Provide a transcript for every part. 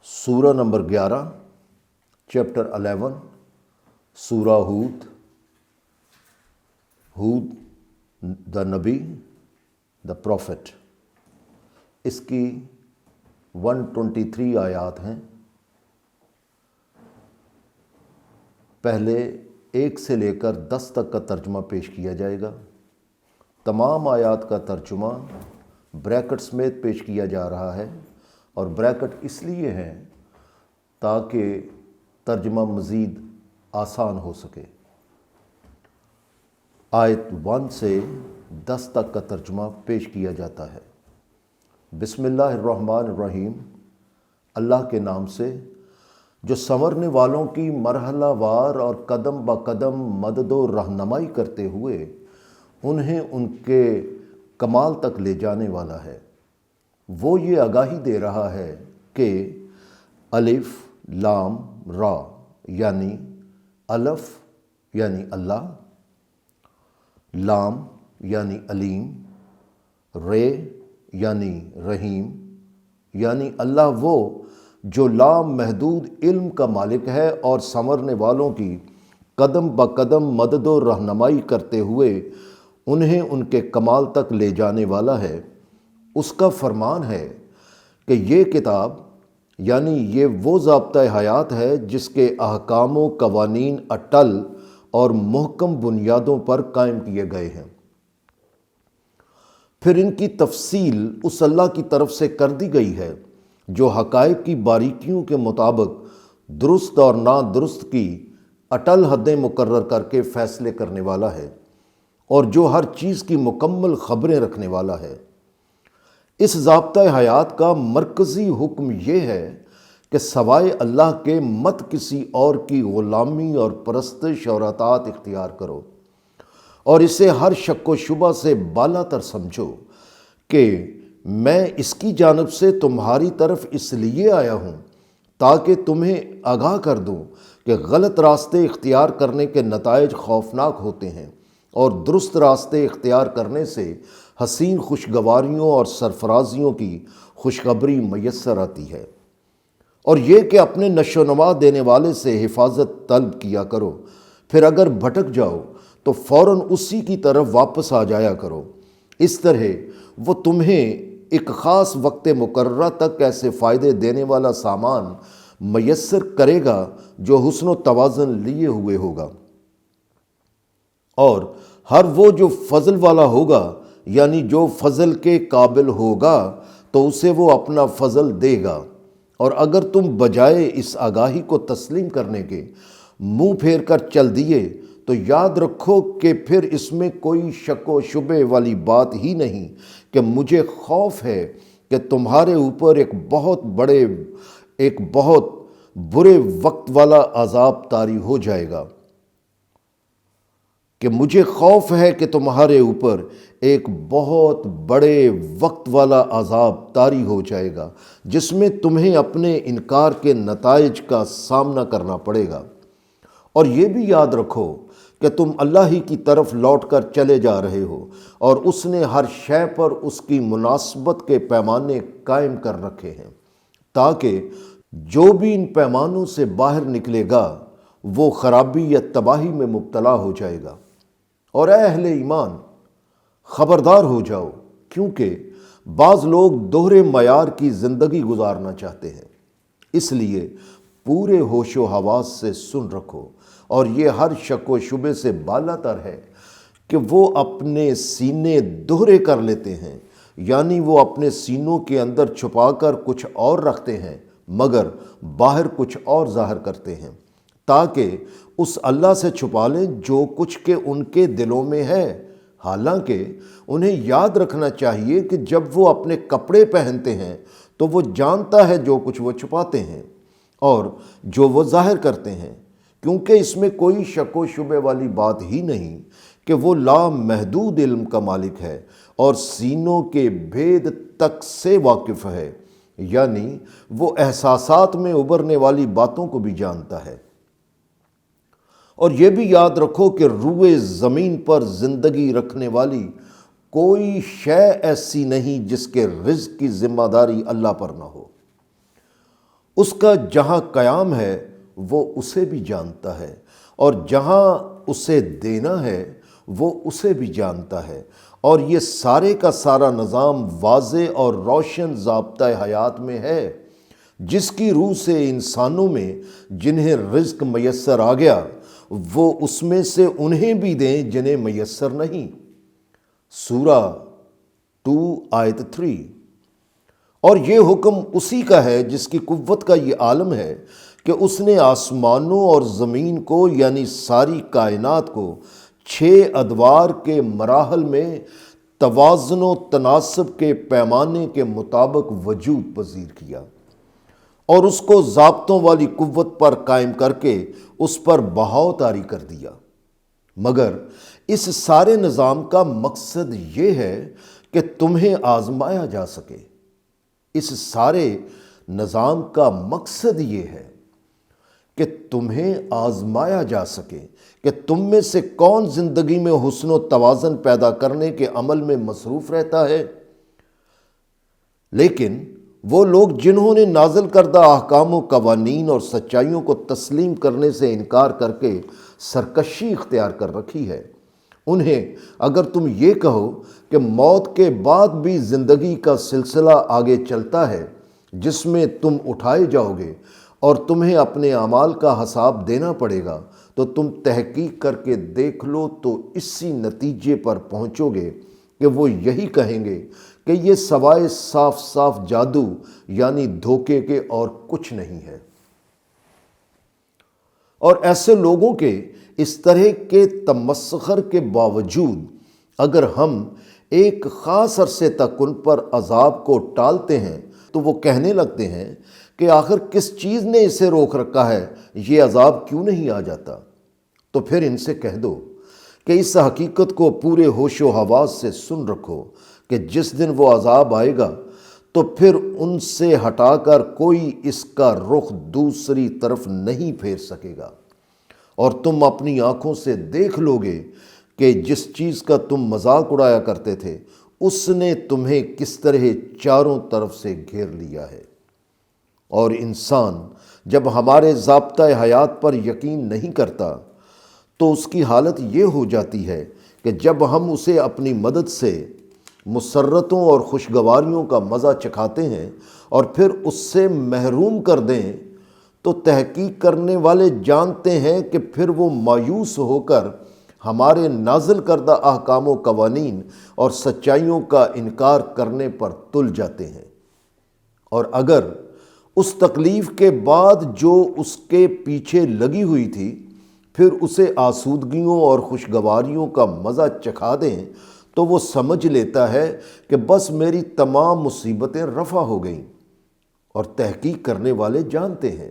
سورہ number 11 chapter 11 سورہ ہود دا نبی دا پروفٹ۔ اس کی 123 آیات ہیں۔ پہلے 1 سے لے کر 10 تک کا ترجمہ پیش کیا جائے گا۔ تمام آیات کا ترجمہ بریکٹ سمیت پیش کیا جا رہا ہے، اور بریکٹ اس لیے ہیں تاکہ ترجمہ مزید آسان ہو سکے۔ آیت 1 سے 10 تک کا ترجمہ پیش کیا جاتا ہے۔ بسم اللہ الرحمن الرحیم، اللہ کے نام سے جو سنورنے والوں کی مرحلہ وار اور قدم با قدم مدد و رہنمائی کرتے ہوئے انہیں ان کے کمال تک لے جانے والا ہے۔ وہ یہ آگاہی دے رہا ہے کہ الف لام را یعنی الف یعنی اللہ، لام یعنی علیم، رے یعنی رحیم، یعنی اللہ وہ جو لام محدود علم کا مالک ہے اور سنورنے والوں کی قدم با قدم مدد و رہنمائی کرتے ہوئے انہیں ان کے کمال تک لے جانے والا ہے۔ اس کا فرمان ہے کہ یہ کتاب یعنی یہ وہ ضابطۂ حیات ہے جس کے احکام و قوانین اٹل اور محکم بنیادوں پر قائم کیے گئے ہیں۔ پھر ان کی تفصیل اس اللہ کی طرف سے کر دی گئی ہے جو حقائق کی باریکیوں کے مطابق درست اور نادرست کی اٹل حدیں مقرر کر کے فیصلے کرنے والا ہے، اور جو ہر چیز کی مکمل خبریں رکھنے والا ہے۔ اس ضابطۂ حیات کا مرکزی حکم یہ ہے کہ سوائے اللہ کے مت کسی اور کی غلامی اور پرستش اور اطاعت اختیار کرو، اور اسے ہر شک و شبہ سے بالا تر سمجھو کہ میں اس کی جانب سے تمہاری طرف اس لیے آیا ہوں تاکہ تمہیں آگاہ کر دوں کہ غلط راستے اختیار کرنے کے نتائج خوفناک ہوتے ہیں، اور درست راستے اختیار کرنے سے حسین خوشگواریوں اور سرفرازیوں کی خوشخبری میسر آتی ہے۔ اور یہ کہ اپنے نشو و نما دینے والے سے حفاظت طلب کیا کرو، پھر اگر بھٹک جاؤ تو فوراً اسی کی طرف واپس آ جایا کرو۔ اس طرح وہ تمہیں ایک خاص وقت مقررہ تک ایسے فائدے دینے والا سامان میسر کرے گا جو حسن و توازن لیے ہوئے ہوگا، اور ہر وہ جو فضل والا ہوگا یعنی جو فضل کے قابل ہوگا تو اسے وہ اپنا فضل دے گا۔ اور اگر تم بجائے اس آگاہی کو تسلیم کرنے کے منہ پھیر کر چل دیے تو یاد رکھو کہ پھر اس میں کوئی شک و شبے والی بات ہی نہیں کہ مجھے خوف ہے کہ تمہارے اوپر ایک بہت برے وقت والا عذاب طاری ہو جائے گا، کہ مجھے خوف ہے کہ تمہارے اوپر ایک بہت بڑے وقت والا عذاب طاری ہو جائے گا جس میں تمہیں اپنے انکار کے نتائج کا سامنا کرنا پڑے گا۔ اور یہ بھی یاد رکھو کہ تم اللہ ہی کی طرف لوٹ کر چلے جا رہے ہو، اور اس نے ہر شے پر اس کی مناسبت کے پیمانے قائم کر رکھے ہیں، تاکہ جو بھی ان پیمانوں سے باہر نکلے گا وہ خرابی یا تباہی میں مبتلا ہو جائے گا۔ اور اے اہل ایمان، خبردار ہو جاؤ، کیونکہ بعض لوگ دوہرے معیار کی زندگی گزارنا چاہتے ہیں، اس لیے پورے ہوش و حواس سے سن رکھو، اور یہ ہر شک و شبے سے بالا تر ہے کہ وہ اپنے سینے دوہرے کر لیتے ہیں، یعنی وہ اپنے سینوں کے اندر چھپا کر کچھ اور رکھتے ہیں مگر باہر کچھ اور ظاہر کرتے ہیں، تاکہ اس اللہ سے چھپا لیں جو کچھ کہ ان کے دلوں میں ہے۔ حالانکہ انہیں یاد رکھنا چاہیے کہ جب وہ اپنے کپڑے پہنتے ہیں تو وہ جانتا ہے جو کچھ وہ چھپاتے ہیں اور جو وہ ظاہر کرتے ہیں، کیونکہ اس میں کوئی شک و شبے والی بات ہی نہیں کہ وہ لامحدود علم کا مالک ہے اور سینوں کے بھید تک سے واقف ہے، یعنی وہ احساسات میں ابھرنے والی باتوں کو بھی جانتا ہے۔ اور یہ بھی یاد رکھو کہ روئے زمین پر زندگی رکھنے والی کوئی شے ایسی نہیں جس کے رزق کی ذمہ داری اللہ پر نہ ہو۔ اس کا جہاں قیام ہے وہ اسے بھی جانتا ہے، اور جہاں اسے دینا ہے وہ اسے بھی جانتا ہے، اور یہ سارے کا سارا نظام واضح اور روشن ضابطۂ حیات میں ہے، جس کی روح سے انسانوں میں جنہیں رزق میسر آ گیا وہ اس میں سے انہیں بھی دیں جنہیں میسر نہیں۔ سورہ 2 آیت 3۔ اور یہ حکم اسی کا ہے جس کی قوت کا یہ عالم ہے کہ اس نے آسمانوں اور زمین کو یعنی ساری کائنات کو 6 ادوار کے مراحل میں توازن و تناسب کے پیمانے کے مطابق وجود پذیر کیا، اور اس کو ضابطوں والی قوت پر قائم کر کے اس پر بہاؤ طاری کر دیا۔ مگر اس سارے نظام کا مقصد یہ ہے کہ تمہیں آزمایا جا سکے۔ اس سارے نظام کا مقصد یہ ہے کہ تمہیں آزمایا جا سکے کہ تم میں سے کون زندگی میں حسن و توازن پیدا کرنے کے عمل میں مصروف رہتا ہے۔ لیکن وہ لوگ جنہوں نے نازل کردہ احکام و قوانین اور سچائیوں کو تسلیم کرنے سے انکار کر کے سرکشی اختیار کر رکھی ہے، انہیں اگر تم یہ کہو کہ موت کے بعد بھی زندگی کا سلسلہ آگے چلتا ہے جس میں تم اٹھائے جاؤ گے اور تمہیں اپنے اعمال کا حساب دینا پڑے گا، تو تم تحقیق کر کے دیکھ لو تو اسی نتیجے پر پہنچو گے کہ وہ یہی کہیں گے کہ یہ سوائے صاف صاف جادو یعنی دھوکے کے اور کچھ نہیں ہے۔ اور ایسے لوگوں کے اس طرح کے تمسخر کے باوجود اگر ہم ایک خاص عرصے تک ان پر عذاب کو ٹالتے ہیں تو وہ کہنے لگتے ہیں کہ آخر کس چیز نے اسے روک رکھا ہے، یہ عذاب کیوں نہیں آ جاتا؟ تو پھر ان سے کہہ دو کہ اس حقیقت کو پورے ہوش و حواس سے سن رکھو کہ جس دن وہ عذاب آئے گا تو پھر ان سے ہٹا کر کوئی اس کا رخ دوسری طرف نہیں پھیر سکے گا، اور تم اپنی آنکھوں سے دیکھ لو گے کہ جس چیز کا تم مذاق اڑایا کرتے تھے اس نے تمہیں کس طرح چاروں طرف سے گھیر لیا ہے۔ اور انسان جب ہمارے ضابطۂ حیات پر یقین نہیں کرتا تو اس کی حالت یہ ہو جاتی ہے کہ جب ہم اسے اپنی مدد سے مسرتوں اور خوشگواریوں کا مزہ چکھاتے ہیں اور پھر اس سے محروم کر دیں تو تحقیق کرنے والے جانتے ہیں کہ پھر وہ مایوس ہو کر ہمارے نازل کردہ احکام و قوانین اور سچائیوں کا انکار کرنے پر تل جاتے ہیں، اور اگر اس تکلیف کے بعد جو اس کے پیچھے لگی ہوئی تھی پھر اسے آسودگیوں اور خوشگواریوں کا مزہ چکھا دیں تو وہ سمجھ لیتا ہے کہ بس میری تمام مصیبتیں رفع ہو گئیں، اور تحقیق کرنے والے جانتے ہیں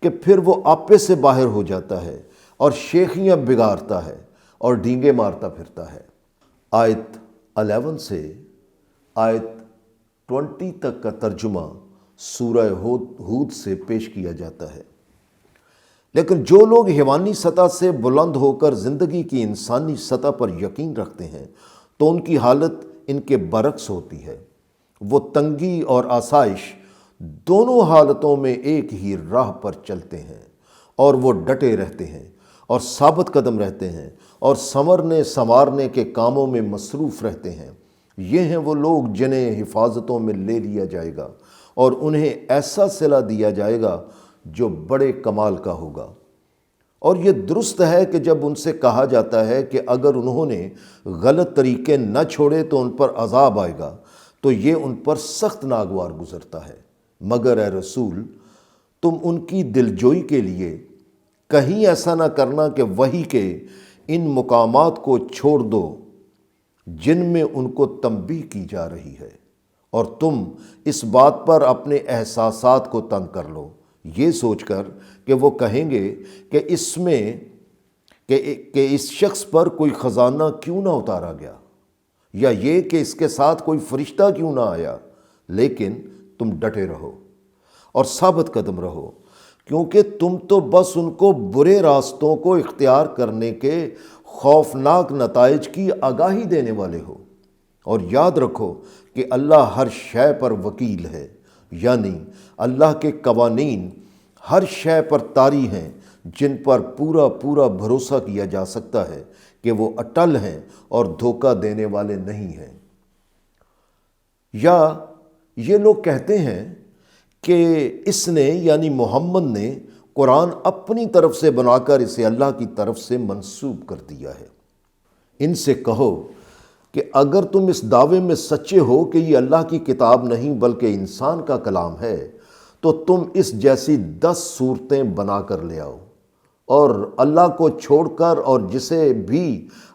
کہ پھر وہ آپے سے باہر ہو جاتا ہے اور شیخیاں بگاڑتا ہے اور ڈینگے مارتا پھرتا ہے۔ آیت 11 سے آیت 20 تک کا ترجمہ سورہ ہود سے پیش کیا جاتا ہے۔ لیکن جو لوگ حیوانی سطح سے بلند ہو کر زندگی کی انسانی سطح پر یقین رکھتے ہیں تو ان کی حالت ان کے برعکس ہوتی ہے۔ وہ تنگی اور آسائش دونوں حالتوں میں ایک ہی راہ پر چلتے ہیں، اور وہ ڈٹے رہتے ہیں اور ثابت قدم رہتے ہیں اور سنوارنے کے کاموں میں مصروف رہتے ہیں۔ یہ ہیں وہ لوگ جنہیں حفاظتوں میں لے لیا جائے گا اور انہیں ایسا صلہ دیا جائے گا جو بڑے کمال کا ہوگا۔ اور یہ درست ہے کہ جب ان سے کہا جاتا ہے کہ اگر انہوں نے غلط طریقے نہ چھوڑے تو ان پر عذاب آئے گا، تو یہ ان پر سخت ناگوار گزرتا ہے۔ مگر اے رسول، تم ان کی دلجوئی کے لیے کہیں ایسا نہ کرنا کہ وحی کے ان مقامات کو چھوڑ دو جن میں ان کو تنبیہ کی جا رہی ہے، اور تم اس بات پر اپنے احساسات کو تنگ کر لو، یہ سوچ کر کہ وہ کہیں گے کہ اس شخص پر کوئی خزانہ کیوں نہ اتارا گیا، یا یہ کہ اس کے ساتھ کوئی فرشتہ کیوں نہ آیا۔ لیکن تم ڈٹے رہو اور ثابت قدم رہو، کیونکہ تم تو بس ان کو برے راستوں کو اختیار کرنے کے خوفناک نتائج کی آگاہی دینے والے ہو۔ اور یاد رکھو کہ اللہ ہر شے پر وکیل ہے، یعنی اللہ کے قوانین ہر شے پر طاری ہیں جن پر پورا پورا بھروسہ کیا جا سکتا ہے کہ وہ اٹل ہیں اور دھوکہ دینے والے نہیں ہیں۔ یا یہ لوگ کہتے ہیں کہ اس نے یعنی محمد نے قرآن اپنی طرف سے بنا کر اسے اللہ کی طرف سے منسوب کر دیا ہے۔ ان سے کہو کہ اگر تم اس دعوے میں سچے ہو کہ یہ اللہ کی کتاب نہیں بلکہ انسان کا کلام ہے تو تم اس جیسی 10 صورتیں بنا کر لے آؤ، اور اللہ کو چھوڑ کر اور جسے بھی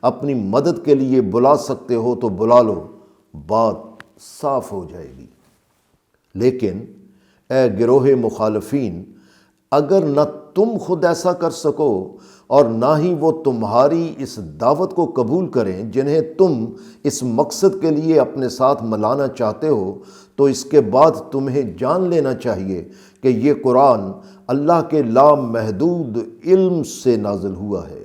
اپنی مدد کے لیے بلا سکتے ہو تو بلا لو، بات صاف ہو جائے گی۔ لیکن اے گروہ مخالفین، اگر نہ تم خود ایسا کر سکو اور نہ ہی وہ تمہاری اس دعوت کو قبول کریں جنہیں تم اس مقصد کے لیے اپنے ساتھ ملانا چاہتے ہو، تو اس کے بعد تمہیں جان لینا چاہیے کہ یہ قرآن اللہ کے لامحدود علم سے نازل ہوا ہے،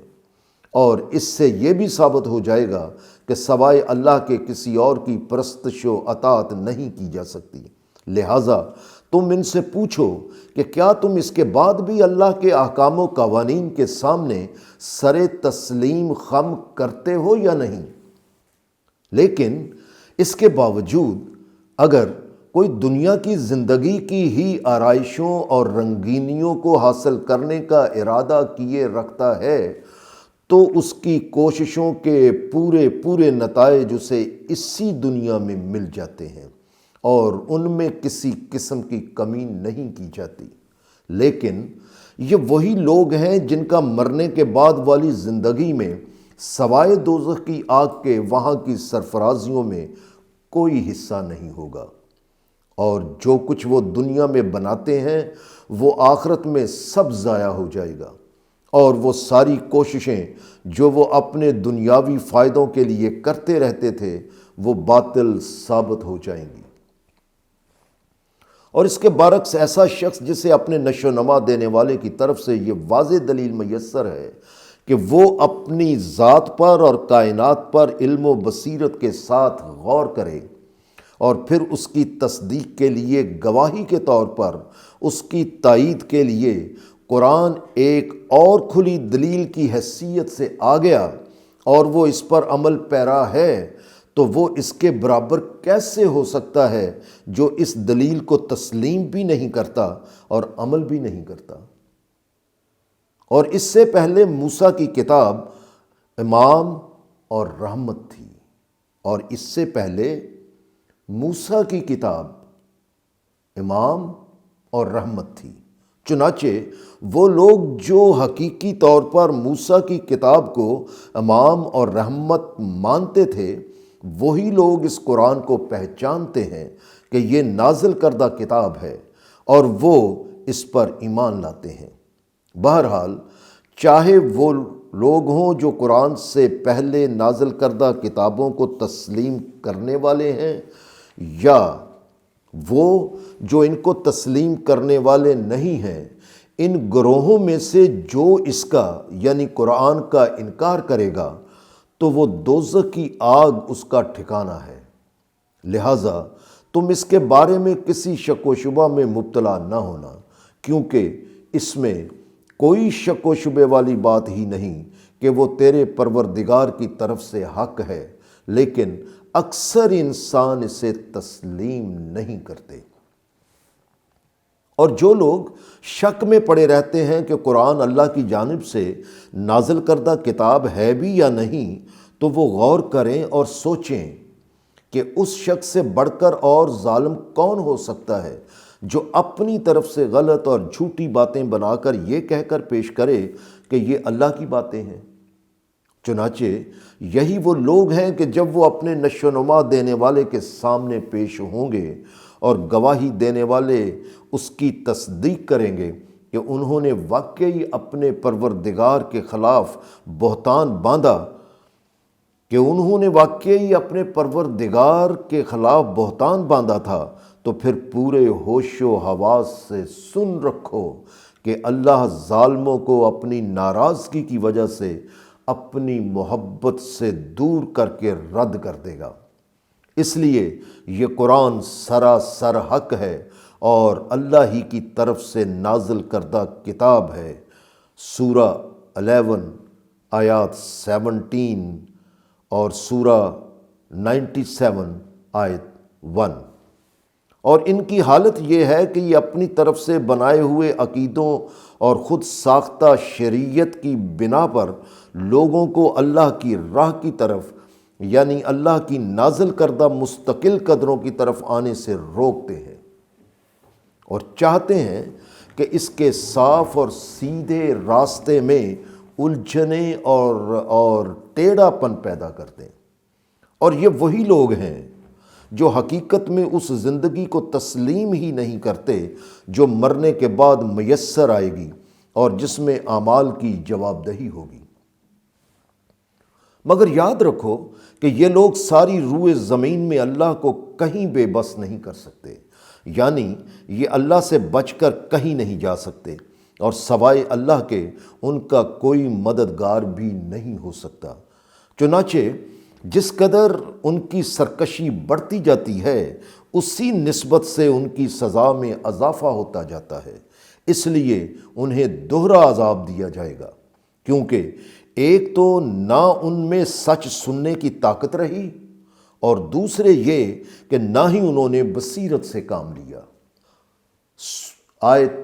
اور اس سے یہ بھی ثابت ہو جائے گا کہ سوائے اللہ کے کسی اور کی پرستش و اطاعت نہیں کی جا سکتی۔ لہٰذا تم ان سے پوچھو کہ کیا تم اس کے بعد بھی اللہ کے احکام و قوانین کے سامنے سر تسلیم خم کرتے ہو یا نہیں؟ لیکن اس کے باوجود اگر کوئی دنیا کی زندگی کی ہی آرائشوں اور رنگینیوں کو حاصل کرنے کا ارادہ کیے رکھتا ہے تو اس کی کوششوں کے پورے نتائج اسے اسی دنیا میں مل جاتے ہیں اور ان میں کسی قسم کی کمی نہیں کی جاتی۔ لیکن یہ وہی لوگ ہیں جن کا مرنے کے بعد والی زندگی میں سوائے دوزخ کی آگ کے وہاں کی سرفرازیوں میں کوئی حصہ نہیں ہوگا، اور جو کچھ وہ دنیا میں بناتے ہیں وہ آخرت میں سب ضائع ہو جائے گا، اور وہ ساری کوششیں جو وہ اپنے دنیاوی فائدوں کے لیے کرتے رہتے تھے وہ باطل ثابت ہو جائیں گی۔ اور اس کے برعکس ایسا شخص جسے اپنے نشو و نما دینے والے کی طرف سے یہ واضح دلیل میسر ہے کہ وہ اپنی ذات پر اور کائنات پر علم و بصیرت کے ساتھ غور کرے اور پھر اس کی تصدیق کے لیے گواہی کے طور پر اس کی تائید کے لیے قرآن ایک اور کھلی دلیل کی حیثیت سے آ گیا اور وہ اس پر عمل پیرا ہے، تو وہ اس کے برابر کیسے ہو سکتا ہے جو اس دلیل کو تسلیم بھی نہیں کرتا اور عمل بھی نہیں کرتا؟ اور اس سے پہلے موسیٰ کی کتاب امام اور رحمت تھی، اور اس سے پہلے موسیٰ کی کتاب امام اور رحمت تھی۔ چنانچہ وہ لوگ جو حقیقی طور پر موسیٰ کی کتاب کو امام اور رحمت مانتے تھے وہی لوگ اس قرآن کو پہچانتے ہیں کہ یہ نازل کردہ کتاب ہے اور وہ اس پر ایمان لاتے ہیں۔ بہرحال چاہے وہ لوگ ہوں جو قرآن سے پہلے نازل کردہ کتابوں کو تسلیم کرنے والے ہیں یا وہ جو ان کو تسلیم کرنے والے نہیں ہیں، ان گروہوں میں سے جو اس کا یعنی قرآن کا انکار کرے گا تو وہ دوزخ کی آگ اس کا ٹھکانہ ہے۔ لہٰذا تم اس کے بارے میں کسی شک و شبہ میں مبتلا نہ ہونا، کیونکہ اس میں کوئی شک و شبے والی بات ہی نہیں کہ وہ تیرے پروردگار کی طرف سے حق ہے، لیکن اکثر انسان اسے تسلیم نہیں کرتے۔ اور جو لوگ شک میں پڑے رہتے ہیں کہ قرآن اللہ کی جانب سے نازل کردہ کتاب ہے بھی یا نہیں، تو وہ غور کریں اور سوچیں کہ اس شخص سے بڑھ کر اور ظالم کون ہو سکتا ہے جو اپنی طرف سے غلط اور جھوٹی باتیں بنا کر یہ کہہ کر پیش کرے کہ یہ اللہ کی باتیں ہیں۔ چنانچہ یہی وہ لوگ ہیں کہ جب وہ اپنے نشو و نما دینے والے کے سامنے پیش ہوں گے اور گواہی دینے والے اس کی تصدیق کریں گے کہ انہوں نے واقعی اپنے پروردگار کے خلاف بہتان باندھا تھا، تو پھر پورے ہوش و حواس سے سن رکھو کہ اللہ ظالموں کو اپنی ناراضگی کی وجہ سے اپنی محبت سے دور کر کے رد کر دے گا۔ اس لیے یہ قرآن سراسر حق ہے اور اللہ ہی کی طرف سے نازل کردہ کتاب ہے۔ سورہ 11 آیات 17 اور سورہ 97 آیت 1۔ اور ان کی حالت یہ ہے کہ یہ اپنی طرف سے بنائے ہوئے عقیدوں اور خود ساختہ شریعت کی بنا پر لوگوں کو اللہ کی راہ کی طرف، یعنی اللہ کی نازل کردہ مستقل قدروں کی طرف آنے سے روکتے ہیں، اور چاہتے ہیں کہ اس کے صاف اور سیدھے راستے میں الجھنیں اور ٹیڑھا پن پیدا کر دیں۔ اور یہ وہی لوگ ہیں جو حقیقت میں اس زندگی کو تسلیم ہی نہیں کرتے جو مرنے کے بعد میسر آئے گی اور جس میں اعمال کی جواب دہی ہوگی۔ مگر یاد رکھو کہ یہ لوگ ساری روئے زمین میں اللہ کو کہیں بے بس نہیں کر سکتے، یعنی یہ اللہ سے بچ کر کہیں نہیں جا سکتے، اور سوائے اللہ کے ان کا کوئی مددگار بھی نہیں ہو سکتا۔ چنانچہ جس قدر ان کی سرکشی بڑھتی جاتی ہے اسی نسبت سے ان کی سزا میں اضافہ ہوتا جاتا ہے، اس لیے انہیں دوہرا عذاب دیا جائے گا، کیونکہ ایک تو نہ ان میں سچ سننے کی طاقت رہی، اور دوسرے یہ کہ نہ ہی انہوں نے بصیرت سے کام لیا۔ آیت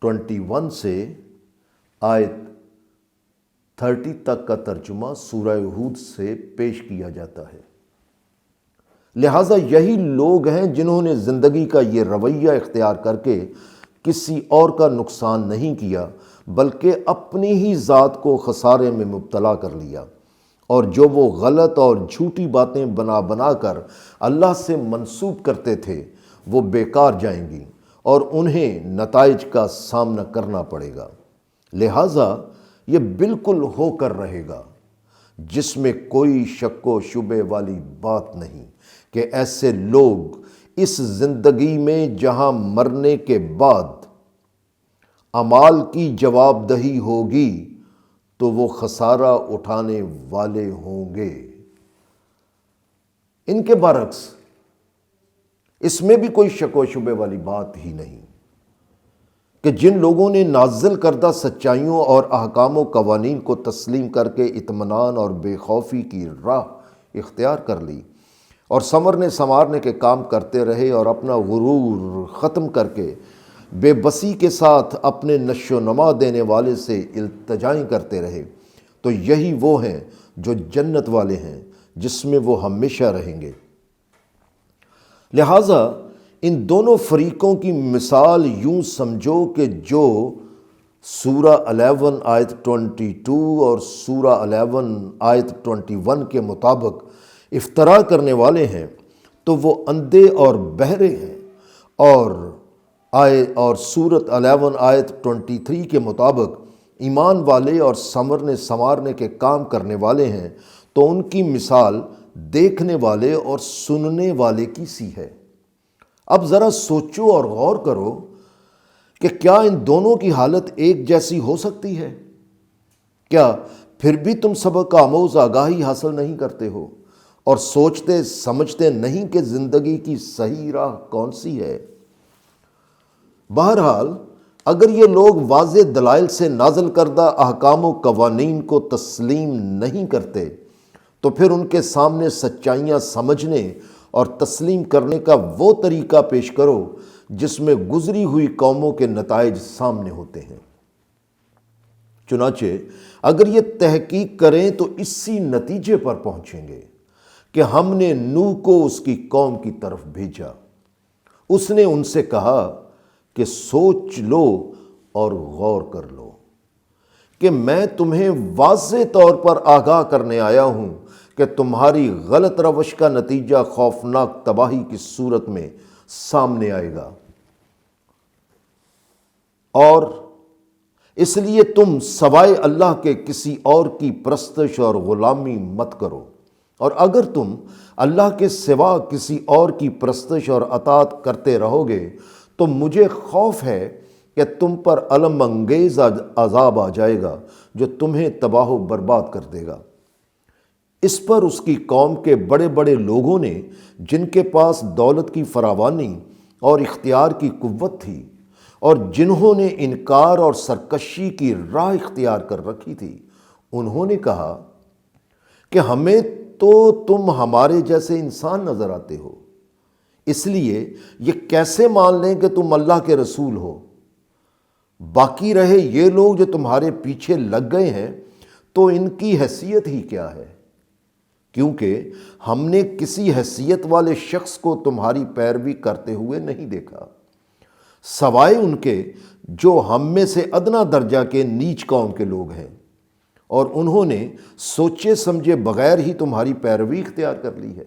21 سے آیت 30 تک کا ترجمہ سورہ ہود سے پیش کیا جاتا ہے۔ لہٰذا یہی لوگ ہیں جنہوں نے زندگی کا یہ رویہ اختیار کر کے کسی اور کا نقصان نہیں کیا بلکہ اپنی ہی ذات کو خسارے میں مبتلا کر لیا، اور جو وہ غلط اور جھوٹی باتیں بنا کر اللہ سے منسوب کرتے تھے وہ بیکار جائیں گی اور انہیں نتائج کا سامنا کرنا پڑے گا۔ لہٰذا یہ بالکل ہو کر رہے گا، جس میں کوئی شک و شبے والی بات نہیں کہ ایسے لوگ اس زندگی میں جہاں مرنے کے بعد اعمال کی جواب دہی ہوگی تو وہ خسارہ اٹھانے والے ہوں گے۔ ان کے برعکس اس میں بھی کوئی شک و شبے والی بات ہی نہیں کہ جن لوگوں نے نازل کردہ سچائیوں اور احکام و قوانین کو تسلیم کر کے اطمینان اور بے خوفی کی راہ اختیار کر لی اور سنورنے کے کام کرتے رہے اور اپنا غرور ختم کر کے بے بسی کے ساتھ اپنے نشو و نما دینے والے سے التجائیں کرتے رہے، تو یہی وہ ہیں جو جنت والے ہیں جس میں وہ ہمیشہ رہیں گے۔ لہٰذا ان دونوں فریقوں کی مثال یوں سمجھو کہ جو سورہ 11 آیت 22 اور سورہ 11 آیت 21 کے مطابق افطرا کرنے والے ہیں تو وہ اندھے اور بہرے ہیں، اور سورۃ 11 آیت 23 کے مطابق ایمان والے اور سنورنے کے کام کرنے والے ہیں، تو ان کی مثال دیکھنے والے اور سننے والے کی سی ہے۔ اب ذرا سوچو اور غور کرو کہ کیا ان دونوں کی حالت ایک جیسی ہو سکتی ہے؟ کیا پھر بھی تم سبق آموز آگاہی حاصل نہیں کرتے ہو اور سوچتے سمجھتے نہیں کہ زندگی کی صحیح راہ کون سی ہے؟ بہرحال اگر یہ لوگ واضح دلائل سے نازل کردہ احکام و قوانین کو تسلیم نہیں کرتے تو پھر ان کے سامنے سچائیاں سمجھنے اور تسلیم کرنے کا وہ طریقہ پیش کرو جس میں گزری ہوئی قوموں کے نتائج سامنے ہوتے ہیں۔ چنانچہ اگر یہ تحقیق کریں تو اسی نتیجے پر پہنچیں گے کہ ہم نے نوح کو اس کی قوم کی طرف بھیجا۔ اس نے ان سے کہا کہ سوچ لو اور غور کر لو کہ میں تمہیں واضح طور پر آگاہ کرنے آیا ہوں کہ تمہاری غلط روش کا نتیجہ خوفناک تباہی کی صورت میں سامنے آئے گا، اور اس لیے تم سوائے اللہ کے کسی اور کی پرستش اور غلامی مت کرو، اور اگر تم اللہ کے سوا کسی اور کی پرستش اور اطاعت کرتے رہو گے تو مجھے خوف ہے کہ تم پر الم انگیز عذاب آ جائے گا جو تمہیں تباہ و برباد کر دے گا۔ اس پر اس کی قوم کے بڑے بڑے لوگوں نے، جن کے پاس دولت کی فراوانی اور اختیار کی قوت تھی، اور جنہوں نے انکار اور سرکشی کی راہ اختیار کر رکھی تھی، انہوں نے کہا کہ ہمیں تو تم ہمارے جیسے انسان نظر آتے ہو، اس لیے یہ کیسے مان لیں کہ تم اللہ کے رسول ہو؟ باقی رہے یہ لوگ جو تمہارے پیچھے لگ گئے ہیں، تو ان کی حیثیت ہی کیا ہے؟ کیونکہ ہم نے کسی حیثیت والے شخص کو تمہاری پیروی کرتے ہوئے نہیں دیکھا، سوائے ان کے جو ہم میں سے ادنا درجہ کے نیچ قوم کے لوگ ہیں، اور انہوں نے سوچے سمجھے بغیر ہی تمہاری پیروی اختیار کر لی ہے۔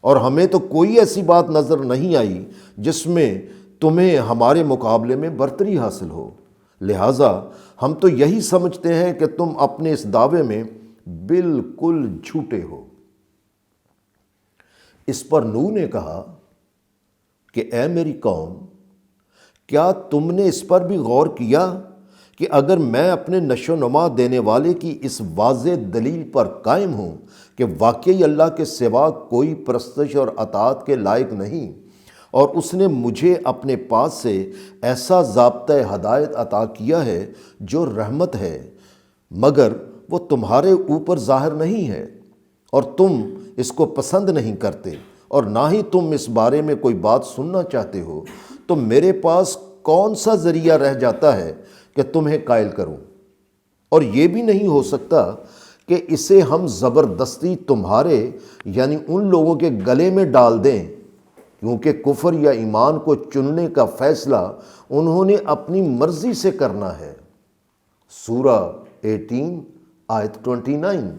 اور ہمیں تو کوئی ایسی بات نظر نہیں آئی جس میں تمہیں ہمارے مقابلے میں برتری حاصل ہو، لہٰذا ہم تو یہی سمجھتے ہیں کہ تم اپنے اس دعوے میں بالکل جھوٹے ہو۔ اس پر نوح نے کہا کہ اے میری قوم، کیا تم نے اس پر بھی غور کیا کہ اگر میں اپنے نشو و نما دینے والے کی اس واضح دلیل پر قائم ہوں کہ واقعی اللہ کے سوا کوئی پرستش اور اطاعت کے لائق نہیں، اور اس نے مجھے اپنے پاس سے ایسا ضابطۂ ہدایت عطا کیا ہے جو رحمت ہے، مگر وہ تمہارے اوپر ظاہر نہیں ہے، اور تم اس کو پسند نہیں کرتے، اور نہ ہی تم اس بارے میں کوئی بات سننا چاہتے ہو، تو میرے پاس کون سا ذریعہ رہ جاتا ہے کہ تمہیں قائل کروں؟ اور یہ بھی نہیں ہو سکتا کہ اسے ہم زبردستی تمہارے یعنی ان لوگوں کے گلے میں ڈال دیں، کیونکہ کفر یا ایمان کو چننے کا فیصلہ انہوں نے اپنی مرضی سے کرنا ہے۔ سورہ 18 آیت 29۔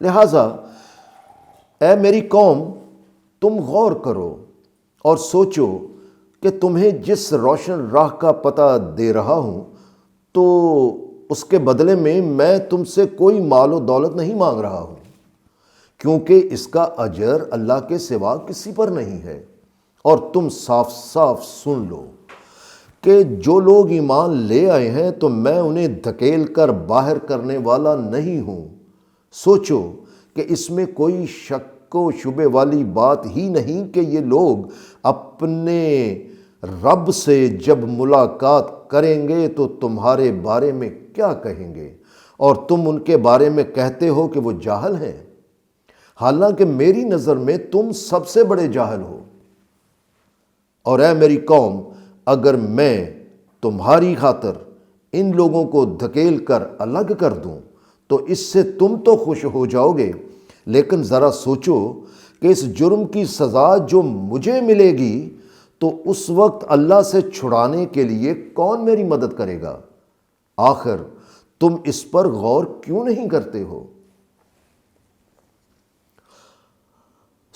لہٰذا اے میری قوم، تم غور کرو اور سوچو کہ تمہیں جس روشن راہ کا پتہ دے رہا ہوں، تو اس کے بدلے میں تم سے کوئی مال و دولت نہیں مانگ رہا ہوں، کیونکہ اس کا اجر اللہ کے سوا کسی پر نہیں ہے۔ اور تم صاف صاف سن لو کہ جو لوگ ایمان لے آئے ہیں تو میں انہیں دھکیل کر باہر کرنے والا نہیں ہوں۔ سوچو کہ اس میں کوئی شک و شبے والی بات ہی نہیں کہ یہ لوگ اپنے رب سے جب ملاقات کریں گے تو تمہارے بارے میں کیا کہیں گے، اور تم ان کے بارے میں کہتے ہو کہ وہ جاہل ہیں، حالانکہ میری نظر میں تم سب سے بڑے جاہل ہو۔ اور اے میری قوم، اگر میں تمہاری خاطر ان لوگوں کو دھکیل کر الگ کر دوں تو اس سے تم تو خوش ہو جاؤ گے، لیکن ذرا سوچو کہ اس جرم کی سزا جو مجھے ملے گی تو اس وقت اللہ سے چھڑانے کے لیے کون میری مدد کرے گا؟ آخر تم اس پر غور کیوں نہیں کرتے ہو؟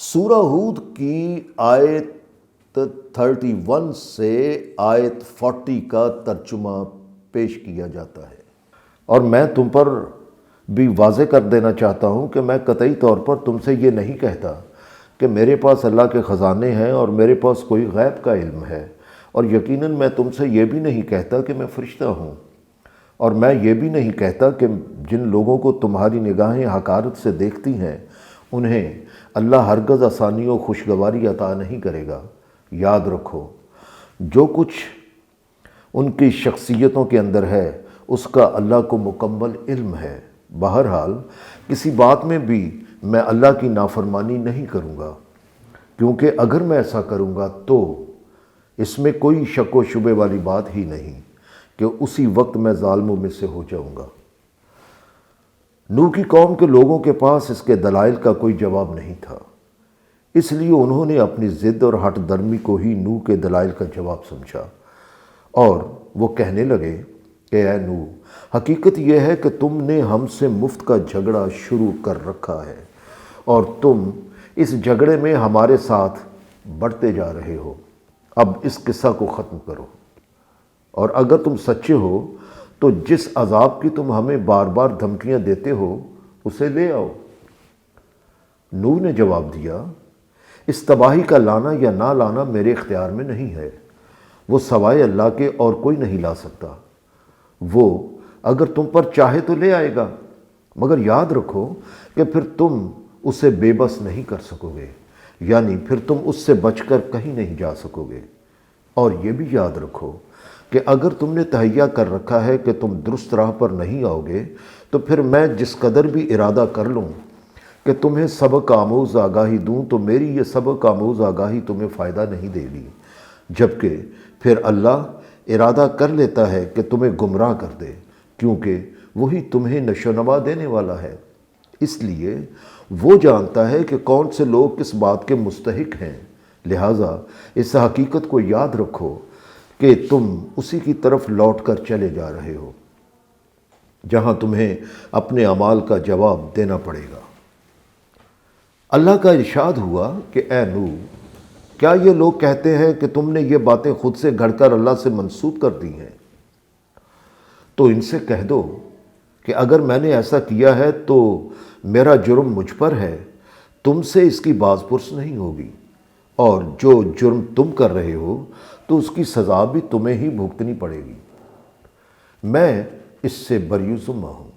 سورہ ہود کی آیت 31 سے آیت 40 کا ترجمہ پیش کیا جاتا ہے، اور میں تم پر بھی واضح کر دینا چاہتا ہوں کہ میں قطعی طور پر تم سے یہ نہیں کہتا کہ میرے پاس اللہ کے خزانے ہیں اور میرے پاس کوئی غیب کا علم ہے، اور یقیناً میں تم سے یہ بھی نہیں کہتا کہ میں فرشتہ ہوں، اور میں یہ بھی نہیں کہتا کہ جن لوگوں کو تمہاری نگاہیں حقارت سے دیکھتی ہیں انہیں اللہ ہرگز آسانی و خوشگواری عطا نہیں کرے گا۔ یاد رکھو، جو کچھ ان کی شخصیتوں کے اندر ہے اس کا اللہ کو مکمل علم ہے۔ بہرحال کسی بات میں بھی میں اللہ کی نافرمانی نہیں کروں گا، کیونکہ اگر میں ایسا کروں گا تو اس میں کوئی شک و شبے والی بات ہی نہیں کہ اسی وقت میں ظالموں میں سے ہو جاؤں گا۔ نوح کی قوم کے لوگوں کے پاس اس کے دلائل کا کوئی جواب نہیں تھا، اس لیے انہوں نے اپنی ضد اور ہٹ درمی کو ہی نوح کے دلائل کا جواب سمجھا، اور وہ کہنے لگے کہ اے نوح، حقیقت یہ ہے کہ تم نے ہم سے مفت کا جھگڑا شروع کر رکھا ہے، اور تم اس جھگڑے میں ہمارے ساتھ بڑھتے جا رہے ہو۔ اب اس قصہ کو ختم کرو، اور اگر تم سچے ہو تو جس عذاب کی تم ہمیں بار بار دھمکیاں دیتے ہو اسے لے آؤ۔ نوح نے جواب دیا، اس تباہی کا لانا یا نہ لانا میرے اختیار میں نہیں ہے، وہ سوائے اللہ کے اور کوئی نہیں لا سکتا۔ وہ اگر تم پر چاہے تو لے آئے گا، مگر یاد رکھو کہ پھر تم اسے بے بس نہیں کر سکو گے، یعنی پھر تم اس سے بچ کر کہیں نہیں جا سکو گے۔ اور یہ بھی یاد رکھو کہ اگر تم نے تہیہ کر رکھا ہے کہ تم درست راہ پر نہیں آؤ گے تو پھر میں جس قدر بھی ارادہ کر لوں کہ تمہیں سبق آموز آگاہی دوں تو میری یہ سبق آموز آگاہی تمہیں فائدہ نہیں دے گی، جبکہ پھر اللہ ارادہ کر لیتا ہے کہ تمہیں گمراہ کر دے، کیونکہ وہی تمہیں نشو و نما دینے والا ہے۔ اس لیے وہ جانتا ہے کہ کون سے لوگ کس بات کے مستحق ہیں، لہٰذا اس حقیقت کو یاد رکھو کہ تم اسی کی طرف لوٹ کر چلے جا رہے ہو جہاں تمہیں اپنے اعمال کا جواب دینا پڑے گا۔ اللہ کا ارشاد ہوا کہ اے نوح، کیا یہ لوگ کہتے ہیں کہ تم نے یہ باتیں خود سے گھڑ کر اللہ سے منسوب کر دی ہیں؟ تو ان سے کہہ دو کہ اگر میں نے ایسا کیا ہے تو میرا جرم مجھ پر ہے، تم سے اس کی باز پرس نہیں ہوگی، اور جو جرم تم کر رہے ہو تو اس کی سزا بھی تمہیں ہی بھگتنی پڑے گی، میں اس سے بری ذمہ ہوں۔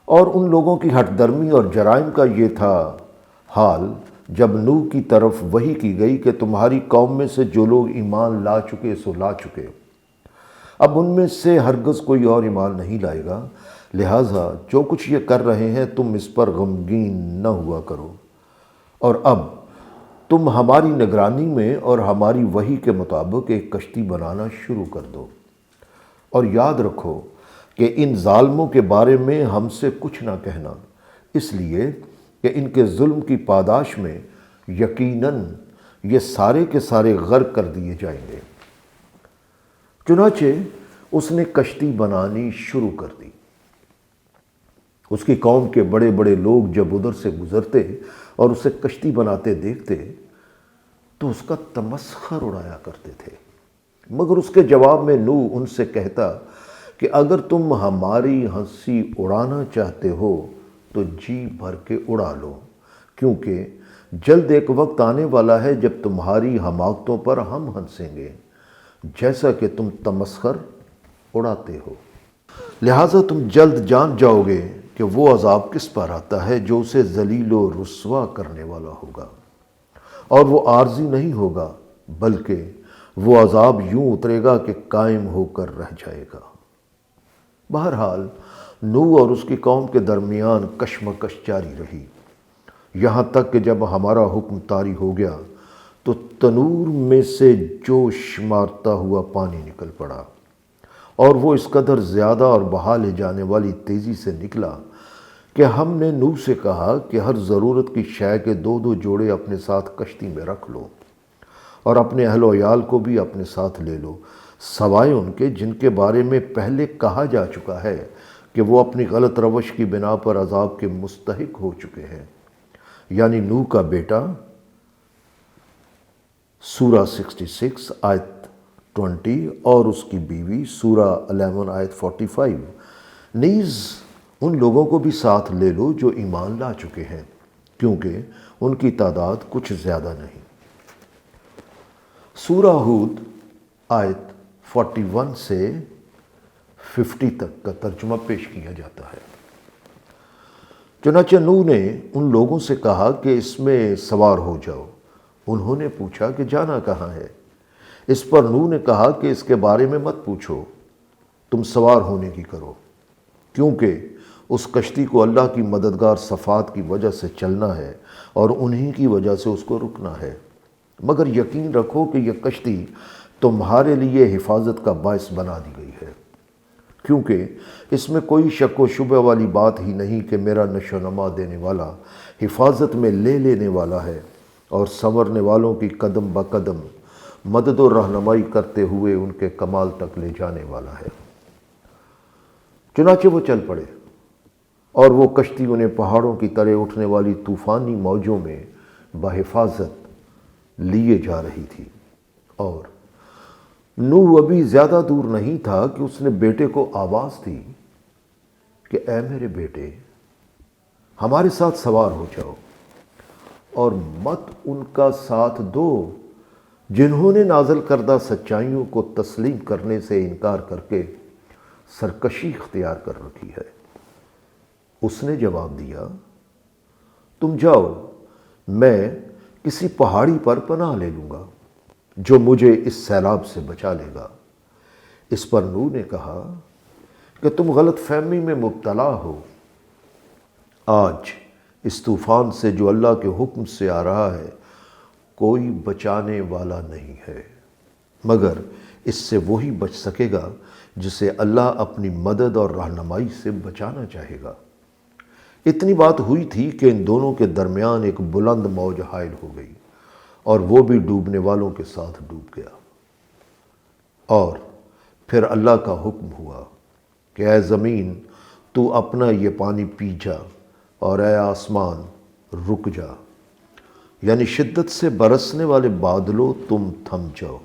اور ان لوگوں کی ہٹ درمی اور جرائم کا یہ تھا حال جب نوح کی طرف وحی کی گئی کہ تمہاری قوم میں سے جو لوگ ایمان لا چکے سو لا چکے، اب ان میں سے ہرگز کوئی اور ایمان نہیں لائے گا، لہٰذا جو کچھ یہ کر رہے ہیں تم اس پر غمگین نہ ہوا کرو، اور اب تم ہماری نگرانی میں اور ہماری وحی کے مطابق ایک کشتی بنانا شروع کر دو، اور یاد رکھو کہ ان ظالموں کے بارے میں ہم سے کچھ نہ کہنا، اس لیے کہ ان کے ظلم کی پاداش میں یقیناً یہ سارے کے سارے غرق کر دیے جائیں گے۔ چنانچہ اس نے کشتی بنانی شروع کر دی۔ اس کی قوم کے بڑے بڑے لوگ جب ادھر سے گزرتے اور اسے کشتی بناتے دیکھتے تو اس کا تمسخر اڑایا کرتے تھے، مگر اس کے جواب میں نوح ان سے کہتا کہ اگر تم ہماری ہنسی اڑانا چاہتے ہو تو جی بھر کے اڑا لو، کیونکہ جلد ایک وقت آنے والا ہے جب تمہاری حماقتوں پر ہم ہنسیں گے، جیسا کہ تم تمسخر اڑاتے ہو۔ لہٰذا تم جلد جان جاؤ گے کہ وہ عذاب کس پر آتا ہے جو اسے ذلیل و رسوا کرنے والا ہوگا، اور وہ عارضی نہیں ہوگا بلکہ وہ عذاب یوں اترے گا کہ قائم ہو کر رہ جائے گا۔ بہرحال نوح اور اس کی قوم کے درمیان کشمکش جاری رہی، یہاں تک کہ جب ہمارا حکم طاری ہو گیا تو تنور میں سے جوش مارتا ہوا پانی نکل پڑا، اور وہ اس قدر زیادہ اور بہا لے جانے والی تیزی سے نکلا کہ ہم نے نوح سے کہا کہ ہر ضرورت کی شے کے 2 جوڑے اپنے ساتھ کشتی میں رکھ لو، اور اپنے اہل و عیال کو بھی اپنے ساتھ لے لو، سوائے ان کے جن کے بارے میں پہلے کہا جا چکا ہے کہ وہ اپنی غلط روش کی بنا پر عذاب کے مستحق ہو چکے ہیں، یعنی نوح کا بیٹا سورہ 66 آیت 20 اور اس کی بیوی سورہ 11 آیت 45، نیز ان لوگوں کو بھی ساتھ لے لو جو ایمان لا چکے ہیں، کیونکہ ان کی تعداد کچھ زیادہ نہیں۔ سورہ ہود آیت 41 سے 50 تک کا ترجمہ پیش کیا جاتا ہے۔ چنانچہ نوح نے ان لوگوں سے کہا کہ اس میں سوار ہو جاؤ۔ انہوں نے پوچھا کہ جانا کہاں ہے؟ اس پر نوح نے کہا کہ اس کے بارے میں مت پوچھو، تم سوار ہونے کی کرو، کیونکہ اس کشتی کو اللہ کی مددگار صفات کی وجہ سے چلنا ہے اور انہی کی وجہ سے اس کو رکنا ہے، مگر یقین رکھو کہ یہ کشتی تمہارے لیے حفاظت کا باعث بنا دی گئی ہے، کیونکہ اس میں کوئی شک و شبہ والی بات ہی نہیں کہ میرا نشو و نما دینے والا حفاظت میں لے لینے والا ہے اور سنورنے والوں کی قدم بقدم مدد و رہنمائی کرتے ہوئے ان کے کمال تک لے جانے والا ہے۔ چنانچہ وہ چل پڑے، اور وہ کشتی انہیں پہاڑوں کی طرح اٹھنے والی طوفانی موجوں میں بحفاظت لیے جا رہی تھی، اور نوح ابھی زیادہ دور نہیں تھا کہ اس نے بیٹے کو آواز دی کہ اے میرے بیٹے، ہمارے ساتھ سوار ہو جاؤ، اور مت ان کا ساتھ دو جنہوں نے نازل کردہ سچائیوں کو تسلیم کرنے سے انکار کر کے سرکشی اختیار کر رکھی ہے۔ اس نے جواب دیا، تم جاؤ، میں کسی پہاڑی پر پناہ لے لوں گا جو مجھے اس سیلاب سے بچا لے گا۔ اس پر نوح نے کہا کہ تم غلط فہمی میں مبتلا ہو۔ آج اس طوفان سے جو اللہ کے حکم سے آ رہا ہے کوئی بچانے والا نہیں ہے، مگر اس سے وہی بچ سکے گا جسے اللہ اپنی مدد اور رہنمائی سے بچانا چاہے گا۔ اتنی بات ہوئی تھی کہ ان دونوں کے درمیان ایک بلند موج حائل ہو گئی اور وہ بھی ڈوبنے والوں کے ساتھ ڈوب گیا۔ اور پھر اللہ کا حکم ہوا کہ اے زمین تو اپنا یہ پانی پی جا، اور اے آسمان رک جا، یعنی شدت سے برسنے والے بادلوں تم تھم جاؤ۔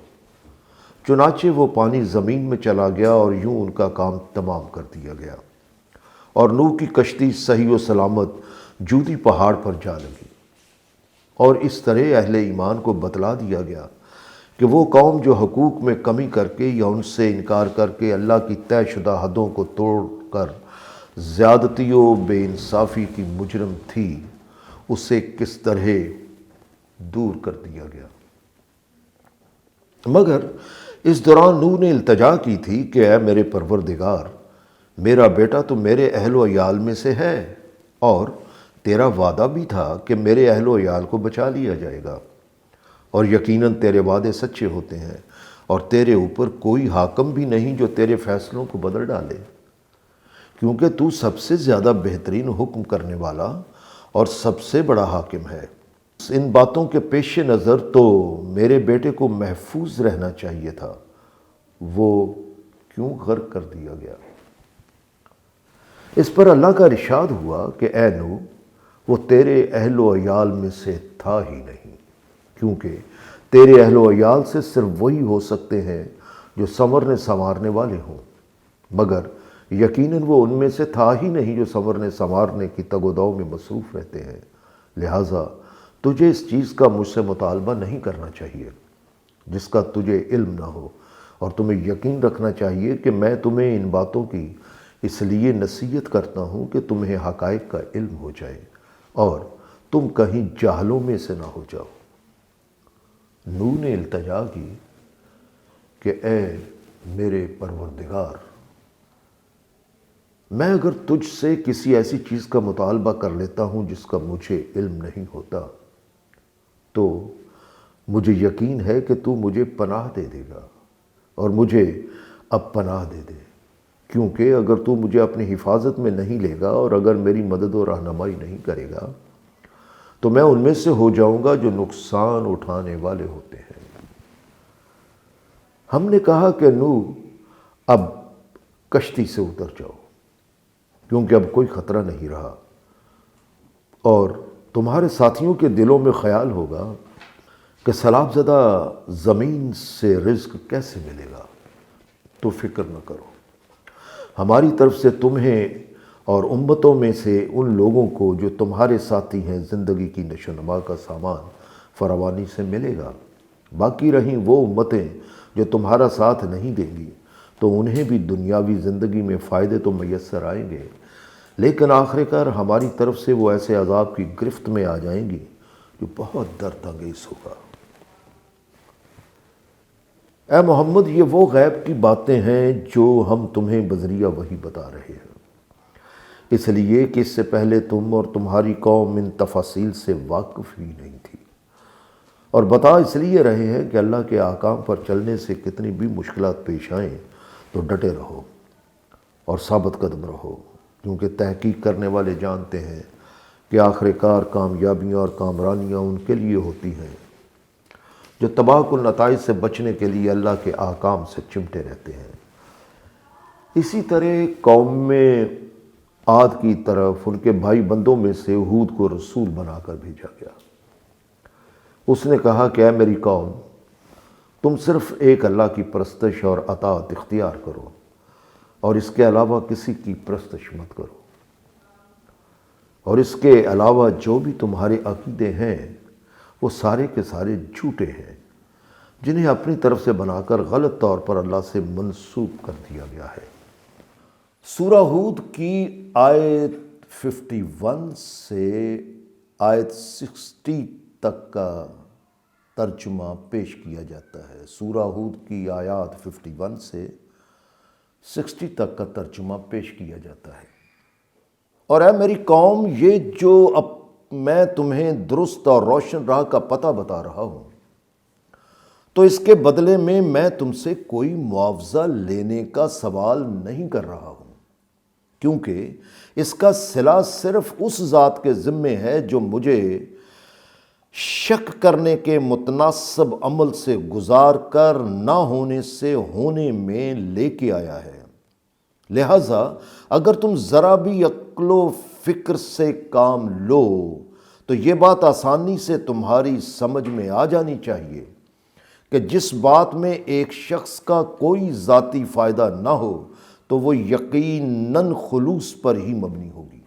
چنانچہ وہ پانی زمین میں چلا گیا اور یوں ان کا کام تمام کر دیا گیا، اور نوح کی کشتی صحیح و سلامت جودی پہاڑ پر جا لگی۔ اور اس طرح اہل ایمان کو بتلا دیا گیا کہ وہ قوم جو حقوق میں کمی کر کے یا ان سے انکار کر کے اللہ کی طے شدہ حدوں کو توڑ کر زیادتی و بے انصافی کی مجرم تھی، اسے کس طرح دور کر دیا گیا۔ مگر اس دوران نوح نے التجا کی تھی کہ اے میرے پروردگار، میرا بیٹا تو میرے اہل و عیال میں سے ہے، اور تیرا وعدہ بھی تھا کہ میرے اہل و عیال کو بچا لیا جائے گا، اور یقیناً تیرے وعدے سچے ہوتے ہیں، اور تیرے اوپر کوئی حاکم بھی نہیں جو تیرے فیصلوں کو بدل ڈالے، کیونکہ تو سب سے زیادہ بہترین حکم کرنے والا اور سب سے بڑا حاکم ہے۔ ان باتوں کے پیش نظر تو میرے بیٹے کو محفوظ رہنا چاہیے تھا، وہ کیوں غرق کر دیا گیا؟ اس پر اللہ کا ارشاد ہوا کہ اے نوح، وہ تیرے اہل و عیال میں سے تھا ہی نہیں، کیونکہ تیرے اہل و عیال سے صرف وہی ہو سکتے ہیں جو سنورنے سنوارنے والے ہوں، مگر یقیناً وہ ان میں سے تھا ہی نہیں جو سنورنے سنوارنے کی تگ و دو میں مصروف رہتے ہیں، لہٰذا تجھے اس چیز کا مجھ سے مطالبہ نہیں کرنا چاہیے جس کا تجھے علم نہ ہو، اور تمہیں یقین رکھنا چاہیے کہ میں تمہیں ان باتوں کی اس لیے نصیحت کرتا ہوں کہ تمہیں حقائق کا علم ہو جائے اور تم کہیں جاہلوں میں سے نہ ہو جاؤ۔ نوح نے التجا کی کہ اے میرے پروردگار، میں اگر تجھ سے کسی ایسی چیز کا مطالبہ کر لیتا ہوں جس کا مجھے علم نہیں ہوتا تو مجھے یقین ہے کہ تو مجھے پناہ دے دے گا، اور مجھے اب پناہ دے دے، کیونکہ اگر تو مجھے اپنی حفاظت میں نہیں لے گا اور اگر میری مدد و رہنمائی نہیں کرے گا تو میں ان میں سے ہو جاؤں گا جو نقصان اٹھانے والے ہوتے ہیں۔ ہم نے کہا کہ نوح اب کشتی سے اتر جاؤ، کیونکہ اب کوئی خطرہ نہیں رہا، اور تمہارے ساتھیوں کے دلوں میں خیال ہوگا کہ سیلاب زدہ زمین سے رزق کیسے ملے گا، تو فکر نہ کرو، ہماری طرف سے تمہیں اور امتوں میں سے ان لوگوں کو جو تمہارے ساتھی ہیں زندگی کی نشو و نما کا سامان فراوانی سے ملے گا۔ باقی رہیں وہ امتیں جو تمہارا ساتھ نہیں دیں گی تو انہیں بھی دنیاوی زندگی میں فائدے تو میسر آئیں گے، لیکن آخر کار ہماری طرف سے وہ ایسے عذاب کی گرفت میں آ جائیں گی جو بہت درد انگیز ہوگا۔ اے محمد، یہ وہ غیب کی باتیں ہیں جو ہم تمہیں بذریعہ وحی بتا رہے ہیں، اس لیے کہ اس سے پہلے تم اور تمہاری قوم ان تفاصیل سے واقف ہی نہیں تھی، اور بتا اس لیے رہے ہیں کہ اللہ کے احکام پر چلنے سے کتنی بھی مشکلات پیش آئیں تو ڈٹے رہو اور ثابت قدم رہو، کیونکہ تحقیق کرنے والے جانتے ہیں کہ آخر کار کامیابیاں اور کامرانیاں ان کے لیے ہوتی ہیں جو تباہ کن نتائج سے بچنے کے لیے اللہ کے احکام سے چمٹے رہتے ہیں۔ اسی طرح قوم میں عاد کی طرف ان کے بھائی بندوں میں سے ہود کو رسول بنا کر بھیجا گیا۔ اس نے کہا کہ اے میری قوم، تم صرف ایک اللہ کی پرستش اور اطاعت اختیار کرو اور اس کے علاوہ کسی کی پرستش مت کرو، اور اس کے علاوہ جو بھی تمہارے عقیدے ہیں وہ سارے کے سارے جھوٹے ہیں جنہیں اپنی طرف سے بنا کر غلط طور پر اللہ سے منسوب کر دیا گیا ہے۔ سورہ ہود کی آیت 51 سے آیت 62 تک کا ترجمہ پیش کیا جاتا ہے۔ سورہ ہود کی آیات 51 سے 60 تک کا ترجمہ پیش کیا جاتا ہے۔ اور اے میری قوم، یہ جو اب میں تمہیں درست اور روشن راہ کا پتہ بتا رہا ہوں، تو اس کے بدلے میں تم سے کوئی معاوضہ لینے کا سوال نہیں کر رہا ہوں، کیونکہ اس کا صلہ صرف اس ذات کے ذمے ہے جو مجھے شک کرنے کے متناسب عمل سے گزار کر نہ ہونے سے ہونے میں لے کے آیا ہے۔ لہٰذا اگر تم ذرا بھی عقل و فکر سے کام لو تو یہ بات آسانی سے تمہاری سمجھ میں آ جانی چاہیے کہ جس بات میں ایک شخص کا کوئی ذاتی فائدہ نہ ہو تو وہ یقیناً خلوص پر ہی مبنی ہوگی۔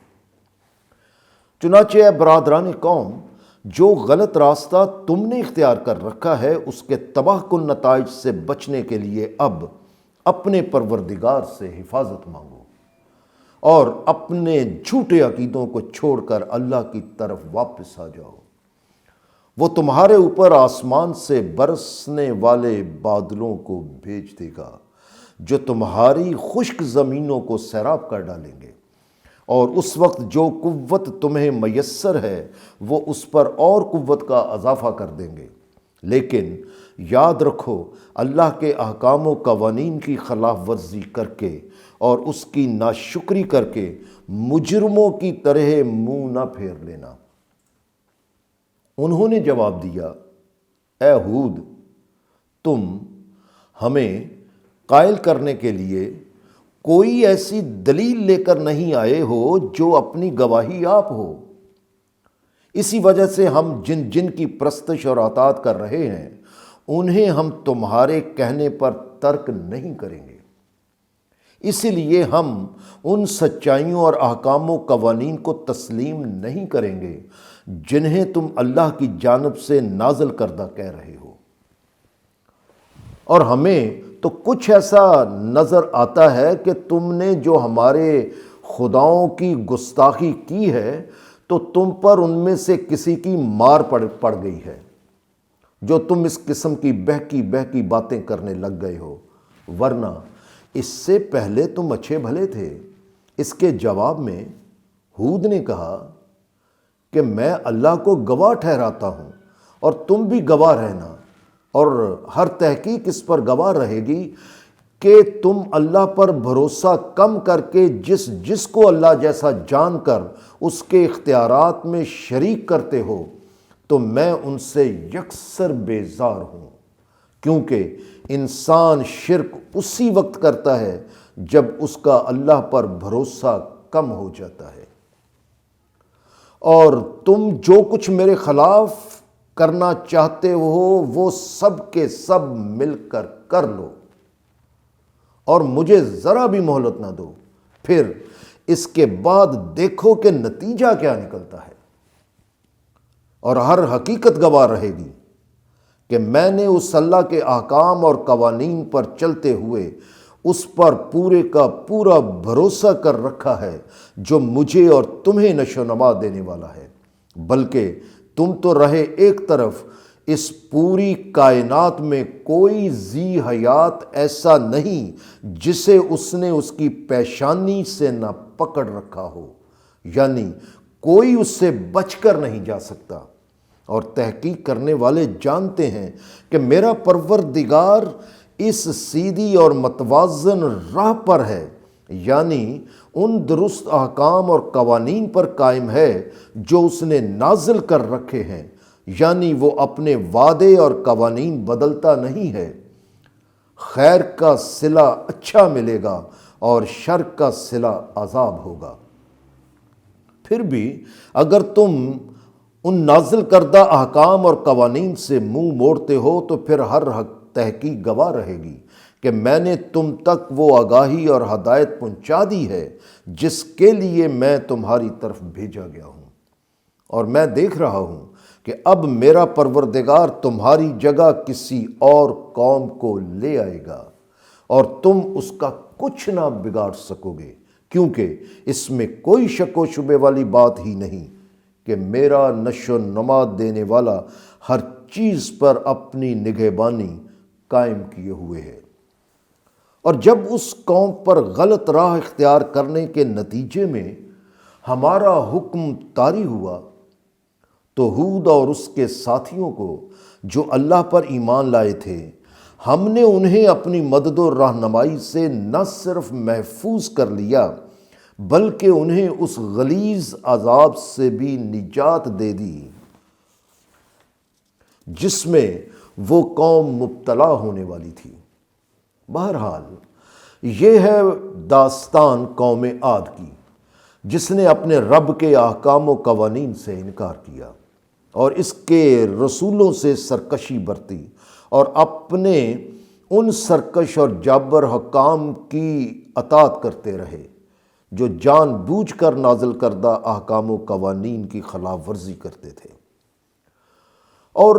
چنانچہ اے برادران قوم، جو غلط راستہ تم نے اختیار کر رکھا ہے اس کے تباہ کن نتائج سے بچنے کے لیے اب اپنے پروردگار سے حفاظت مانگو اور اپنے جھوٹے عقیدوں کو چھوڑ کر اللہ کی طرف واپس آ جاؤ۔ وہ تمہارے اوپر آسمان سے برسنے والے بادلوں کو بھیج دے گا جو تمہاری خشک زمینوں کو سیراب کر ڈالیں گے، اور اس وقت جو قوت تمہیں میسر ہے وہ اس پر اور قوت کا اضافہ کر دیں گے۔ لیکن یاد رکھو، اللہ کے احکام و قوانین کی خلاف ورزی کر کے اور اس کی ناشکری کر کے مجرموں کی طرح منہ نہ پھیر لینا۔ انہوں نے جواب دیا، اے ہود، تم ہمیں قائل کرنے کے لیے کوئی ایسی دلیل لے کر نہیں آئے ہو جو اپنی گواہی آپ ہو۔ اسی وجہ سے ہم جن کی پرستش اور اطاعت کر رہے ہیں انہیں ہم تمہارے کہنے پر ترک نہیں کریں گے۔ اسی لیے ہم ان سچائیوں اور احکام و قوانین کو تسلیم نہیں کریں گے جنہیں تم اللہ کی جانب سے نازل کردہ کہہ رہے ہو۔ اور ہمیں تو کچھ ایسا نظر آتا ہے کہ تم نے جو ہمارے خداؤں کی گستاخی کی ہے تو تم پر ان میں سے کسی کی مار پڑ گئی ہے، جو تم اس قسم کی بہکی باتیں کرنے لگ گئے ہو، ورنہ اس سے پہلے تم اچھے بھلے تھے۔ اس کے جواب میں ہود نے کہا کہ میں اللہ کو گواہ ٹھہراتا ہوں اور تم بھی گواہ رہنا، اور ہر تحقیق اس پر گواہ رہے گی کہ تم اللہ پر بھروسہ کم کر کے جس کو اللہ جیسا جان کر اس کے اختیارات میں شریک کرتے ہو، تو میں ان سے یکسر بیزار ہوں، کیونکہ انسان شرک اسی وقت کرتا ہے جب اس کا اللہ پر بھروسہ کم ہو جاتا ہے۔ اور تم جو کچھ میرے خلاف کرنا چاہتے ہو وہ سب کے سب مل کر کر لو، اور مجھے ذرا بھی مہلت نہ دو، پھر اس کے بعد دیکھو کہ نتیجہ کیا نکلتا ہے۔ اور ہر حقیقت گواہ رہے گی کہ میں نے اس اللہ کے احکام اور قوانین پر چلتے ہوئے اس پر پورے کا پورا بھروسہ کر رکھا ہے جو مجھے اور تمہیں نشو و نما دینے والا ہے، بلکہ تم تو رہے ایک طرف، اس پوری کائنات میں کوئی ذی حیات ایسا نہیں جسے اس نے اس کی پیشانی سے نہ پکڑ رکھا ہو، یعنی کوئی اس سے بچ کر نہیں جا سکتا۔ اور تحقیق کرنے والے جانتے ہیں کہ میرا پروردگار اس سیدھی اور متوازن راہ پر ہے، یعنی ان درست احکام اور قوانین پر قائم ہے جو اس نے نازل کر رکھے ہیں، یعنی وہ اپنے وعدے اور قوانین بدلتا نہیں ہے۔ خیر کا صلہ اچھا ملے گا اور شر کا صلہ عذاب ہوگا۔ پھر بھی اگر تم ان نازل کردہ احکام اور قوانین سے منہ موڑتے ہو تو پھر ہر تحقیق گواہ رہے گی کہ میں نے تم تک وہ آگاہی اور ہدایت پہنچا دی ہے جس کے لیے میں تمہاری طرف بھیجا گیا ہوں، اور میں دیکھ رہا ہوں کہ اب میرا پروردگار تمہاری جگہ کسی اور قوم کو لے آئے گا اور تم اس کا کچھ نہ بگاڑ سکو گے، کیونکہ اس میں کوئی شک و شبے والی بات ہی نہیں کہ میرا نشو و نما دینے والا ہر چیز پر اپنی نگہبانی قائم کیے ہوئے ہے۔ اور جب اس قوم پر غلط راہ اختیار کرنے کے نتیجے میں ہمارا حکم طاری ہوا تو ہود اور اس کے ساتھیوں کو جو اللہ پر ایمان لائے تھے، ہم نے انہیں اپنی مدد و رہنمائی سے نہ صرف محفوظ کر لیا بلکہ انہیں اس غلیظ عذاب سے بھی نجات دے دی جس میں وہ قوم مبتلا ہونے والی تھی۔ بہرحال یہ ہے داستان قوم عاد کی، جس نے اپنے رب کے احکام و قوانین سے انکار کیا اور اس کے رسولوں سے سرکشی برتی اور اپنے ان سرکش اور جابر حکام کی اطاعت کرتے رہے جو جان بوجھ کر نازل کردہ احکام و قوانین کی خلاف ورزی کرتے تھے۔ اور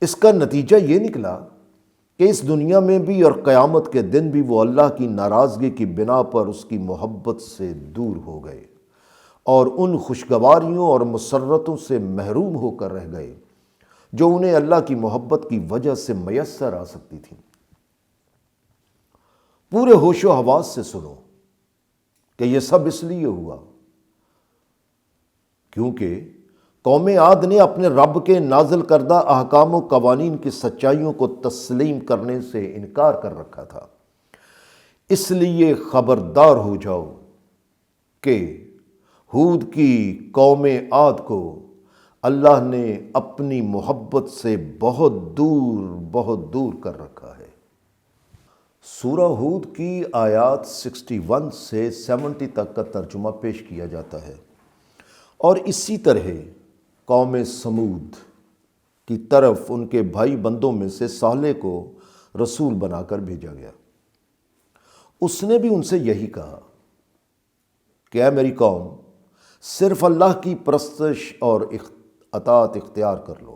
اس کا نتیجہ یہ نکلا کہ اس دنیا میں بھی اور قیامت کے دن بھی وہ اللہ کی ناراضگی کی بنا پر اس کی محبت سے دور ہو گئے اور ان خوشگواریوں اور مسرتوں سے محروم ہو کر رہ گئے جو انہیں اللہ کی محبت کی وجہ سے میسر آ سکتی تھیں۔ پورے ہوش و حواس سے سنو کہ یہ سب اس لیے ہوا کیونکہ قوم عاد نے اپنے رب کے نازل کردہ احکام و قوانین کی سچائیوں کو تسلیم کرنے سے انکار کر رکھا تھا۔ اس لیے خبردار ہو جاؤ کہ ہود کی قوم عاد کو اللہ نے اپنی محبت سے بہت دور کر رکھا ہے۔ سورہ ہود کی آیات 61 سے 70 تک کا ترجمہ پیش کیا جاتا ہے، اور اسی طرح قوم سمود کی طرف ان کے بھائی بندوں میں سے صالح کو رسول بنا کر بھیجا گیا۔ اس نے بھی ان سے یہی کہا کہ اے میری قوم، صرف اللہ کی پرستش اور اطاعت اختیار کر لو،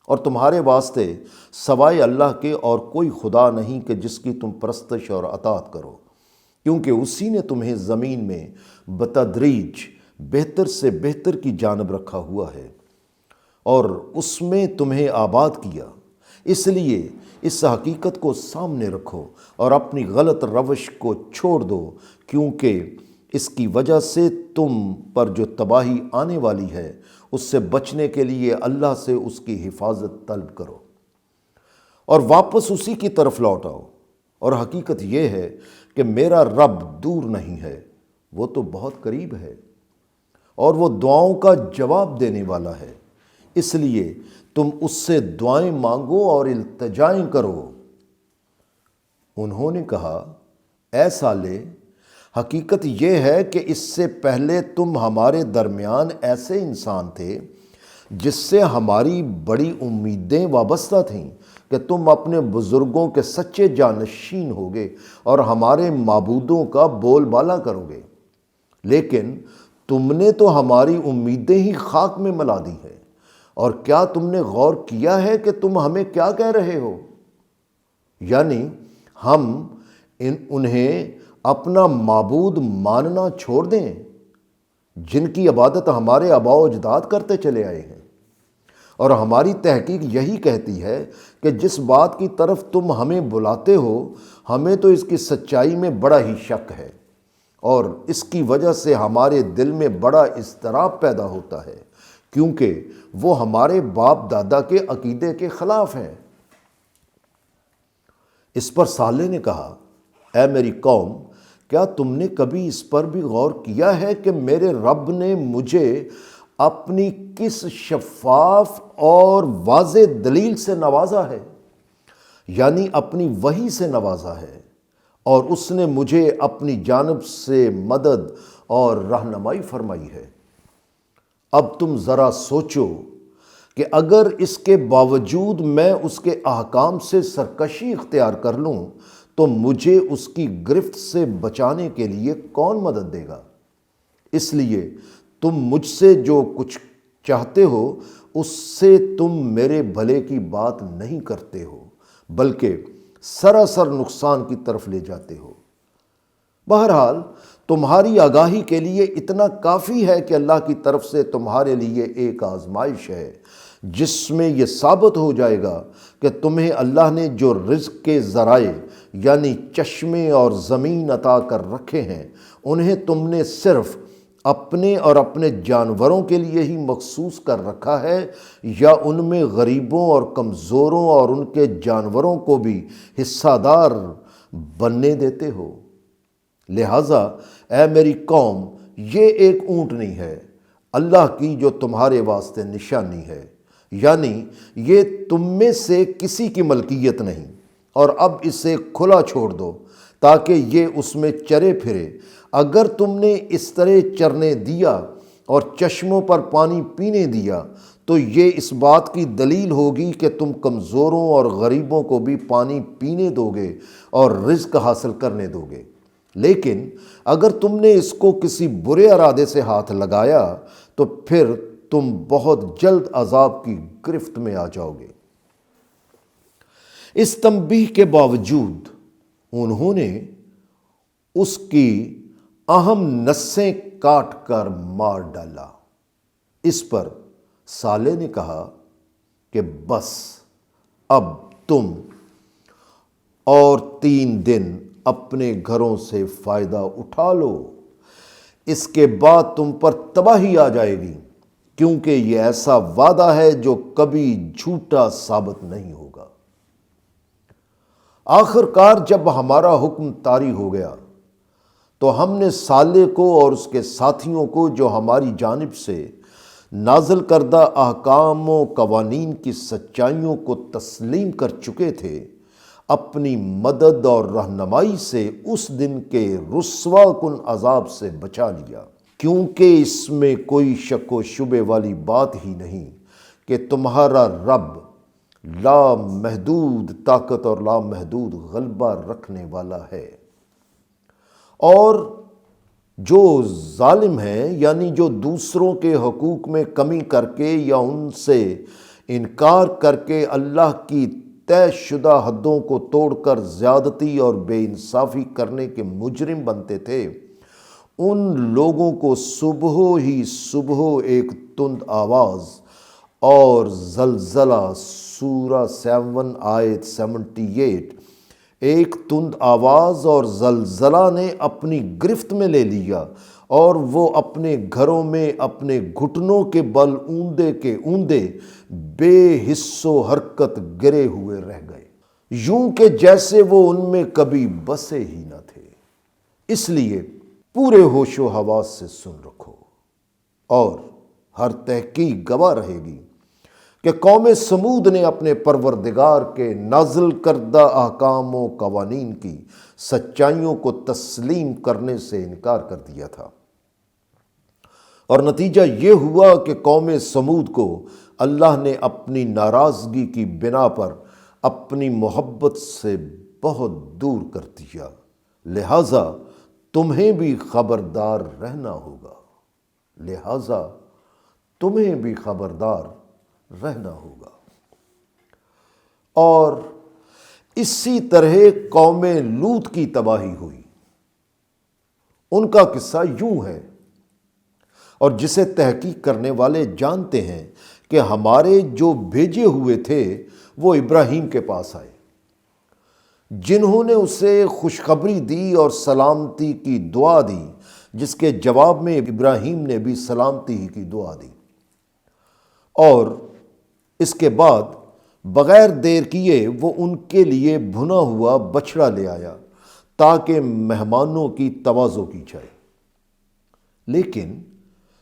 اور تمہارے واسطے سوائے اللہ کے اور کوئی خدا نہیں کہ جس کی تم پرستش اور اطاعت کرو، کیونکہ اسی نے تمہیں زمین میں بتدریج بہتر سے بہتر کی جانب رکھا ہوا ہے اور اس میں تمہیں آباد کیا۔ اس لیے اس حقیقت کو سامنے رکھو اور اپنی غلط روش کو چھوڑ دو، کیونکہ اس کی وجہ سے تم پر جو تباہی آنے والی ہے اس سے بچنے کے لیے اللہ سے اس کی حفاظت طلب کرو اور واپس اسی کی طرف لوٹ آؤ۔ اور حقیقت یہ ہے کہ میرا رب دور نہیں ہے، وہ تو بہت قریب ہے اور وہ دعاؤں کا جواب دینے والا ہے، اس لیے تم اس سے دعائیں مانگو اور التجائیں کرو۔ انہوں نے کہا، اے صالح، حقیقت یہ ہے کہ اس سے پہلے تم ہمارے درمیان ایسے انسان تھے جس سے ہماری بڑی امیدیں وابستہ تھیں کہ تم اپنے بزرگوں کے سچے جانشین ہوگے اور ہمارے معبودوں کا بول بالا کرو گے، لیکن تم نے تو ہماری امیدیں ہی خاک میں ملا دی ہیں۔ اور کیا تم نے غور کیا ہے کہ تم ہمیں کیا کہہ رہے ہو؟ یعنی ہم انہیں اپنا معبود ماننا چھوڑ دیں جن کی عبادت ہمارے آباء و اجداد کرتے چلے آئے ہیں؟ اور ہماری تحقیق یہی کہتی ہے کہ جس بات کی طرف تم ہمیں بلاتے ہو ہمیں تو اس کی سچائی میں بڑا ہی شک ہے، اور اس کی وجہ سے ہمارے دل میں بڑا اضطراب پیدا ہوتا ہے، کیونکہ وہ ہمارے باپ دادا کے عقیدے کے خلاف ہیں۔ اس پر صالح نے کہا، اے میری قوم، کیا تم نے کبھی اس پر بھی غور کیا ہے کہ میرے رب نے مجھے اپنی کس شفاف اور واضح دلیل سے نوازا ہے؟ یعنی اپنی وحی سے نوازا ہے، اور اس نے مجھے اپنی جانب سے مدد اور رہنمائی فرمائی ہے۔ اب تم ذرا سوچو کہ اگر اس کے باوجود میں اس کے احکام سے سرکشی اختیار کر لوں تو مجھے اس کی گرفت سے بچانے کے لیے کون مدد دے گا؟ اس لیے تم مجھ سے جو کچھ چاہتے ہو اس سے تم میرے بھلے کی بات نہیں کرتے ہو، بلکہ سراسر نقصان کی طرف لے جاتے ہو۔ بہرحال تمہاری آگاہی کے لیے اتنا کافی ہے کہ اللہ کی طرف سے تمہارے لیے ایک آزمائش ہے، جس میں یہ ثابت ہو جائے گا کہ تمہیں اللہ نے جو رزق کے ذرائع یعنی چشمے اور زمین عطا کر رکھے ہیں، انہیں تم نے صرف اپنے اور اپنے جانوروں کے لیے ہی مخصوص کر رکھا ہے، یا ان میں غریبوں اور کمزوروں اور ان کے جانوروں کو بھی حصہ دار بننے دیتے ہو؟ لہٰذا اے میری قوم، یہ ایک اونٹنی ہے اللہ کی جو تمہارے واسطے نشانی ہے، یعنی یہ تم میں سے کسی کی ملکیت نہیں، اور اب اسے کھلا چھوڑ دو تاکہ یہ اس میں چرے پھرے۔ اگر تم نے اس طرح چرنے دیا اور چشموں پر پانی پینے دیا تو یہ اس بات کی دلیل ہوگی کہ تم کمزوروں اور غریبوں کو بھی پانی پینے دو گے اور رزق حاصل کرنے دو گے۔ لیکن اگر تم نے اس کو کسی برے ارادے سے ہاتھ لگایا تو پھر تم بہت جلد عذاب کی گرفت میں آ جاؤ گے۔ اس تنبیہ کے باوجود انہوں نے اس کی اہم نسیں کاٹ کر مار ڈالا۔ اس پر صالح نے کہا کہ بس اب تم اور 3 دن اپنے گھروں سے فائدہ اٹھا لو، اس کے بعد تم پر تباہی آ جائے گی، کیونکہ یہ ایسا وعدہ ہے جو کبھی جھوٹا ثابت نہیں ہوگا۔ آخر کار جب ہمارا حکم طاری ہو گیا تو ہم نے صالح کو اور اس کے ساتھیوں کو جو ہماری جانب سے نازل کردہ احکام و قوانین کی سچائیوں کو تسلیم کر چکے تھے، اپنی مدد اور رہنمائی سے اس دن کے رسوا کن عذاب سے بچا لیا، کیونکہ اس میں کوئی شک و شبے والی بات ہی نہیں کہ تمہارا رب لامحدود طاقت اور لامحدود غلبہ رکھنے والا ہے۔ اور جو ظالم ہیں، یعنی جو دوسروں کے حقوق میں کمی کر کے یا ان سے انکار کر کے اللہ کی طے شدہ حدوں کو توڑ کر زیادتی اور بے انصافی کرنے کے مجرم بنتے تھے، ان لوگوں کو صبح ہی صبح ایک تند آواز اور زلزلہ، سورہ 7 آیت 78، ایک تند آواز اور زلزلہ نے اپنی گرفت میں لے لیا، اور وہ اپنے گھروں میں اپنے گھٹنوں کے بل اوندے کے اوندے بے حس و حرکت گرے ہوئے رہ گئے، یوں کہ جیسے وہ ان میں کبھی بسے ہی نہ تھے۔ اس لیے پورے ہوش و حواس سے سن رکھو، اور ہر تحقیق گواہ رہے گی کہ قوم سمود نے اپنے پروردگار کے نازل کردہ احکام و قوانین کی سچائیوں کو تسلیم کرنے سے انکار کر دیا تھا، اور نتیجہ یہ ہوا کہ قوم سمود کو اللہ نے اپنی ناراضگی کی بنا پر اپنی محبت سے بہت دور کر دیا۔ لہٰذا تمہیں بھی خبردار رہنا ہوگا، لہٰذا تمہیں بھی خبردار رہنا ہوگا۔ اور اسی طرح قوم لوط کی تباہی ہوئی۔ ان کا قصہ یوں ہے، اور جسے تحقیق کرنے والے جانتے ہیں کہ ہمارے جو بھیجے ہوئے تھے وہ ابراہیم کے پاس آئے، جنہوں نے اسے خوشخبری دی اور سلامتی کی دعا دی، جس کے جواب میں ابراہیم نے بھی سلامتی ہی کی دعا دی، اور اس کے بعد بغیر دیر کیے وہ ان کے لیے بھنا ہوا بچڑا لے آیا تاکہ مہمانوں کی تواضع کی جائے۔ لیکن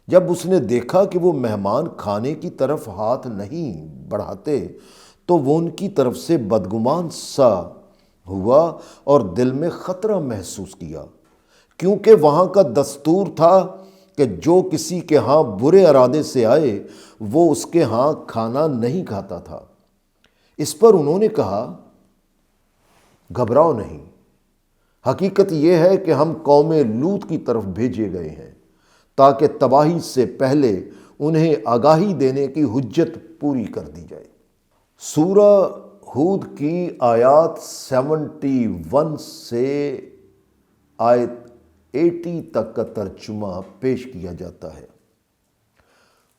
جب اس نے دیکھا کہ وہ مہمان کھانے کی طرف ہاتھ نہیں بڑھاتے تو وہ ان کی طرف سے بدگمان سا ہوا اور دل میں خطرہ محسوس کیا، کیونکہ وہاں کا دستور تھا کہ جو کسی کے ہاں برے ارادے سے آئے وہ اس کے ہاں کھانا نہیں کھاتا تھا۔ اس پر انہوں نے کہا، گھبراؤ نہیں، حقیقت یہ ہے کہ ہم قوم لوط کی طرف بھیجے گئے ہیں تاکہ تباہی سے پہلے انہیں آگاہی دینے کی حجت پوری کر دی جائے۔ سورہ ہود کی آیات 71 سے آیت 80 تک کا ترجمہ پیش کیا جاتا ہے۔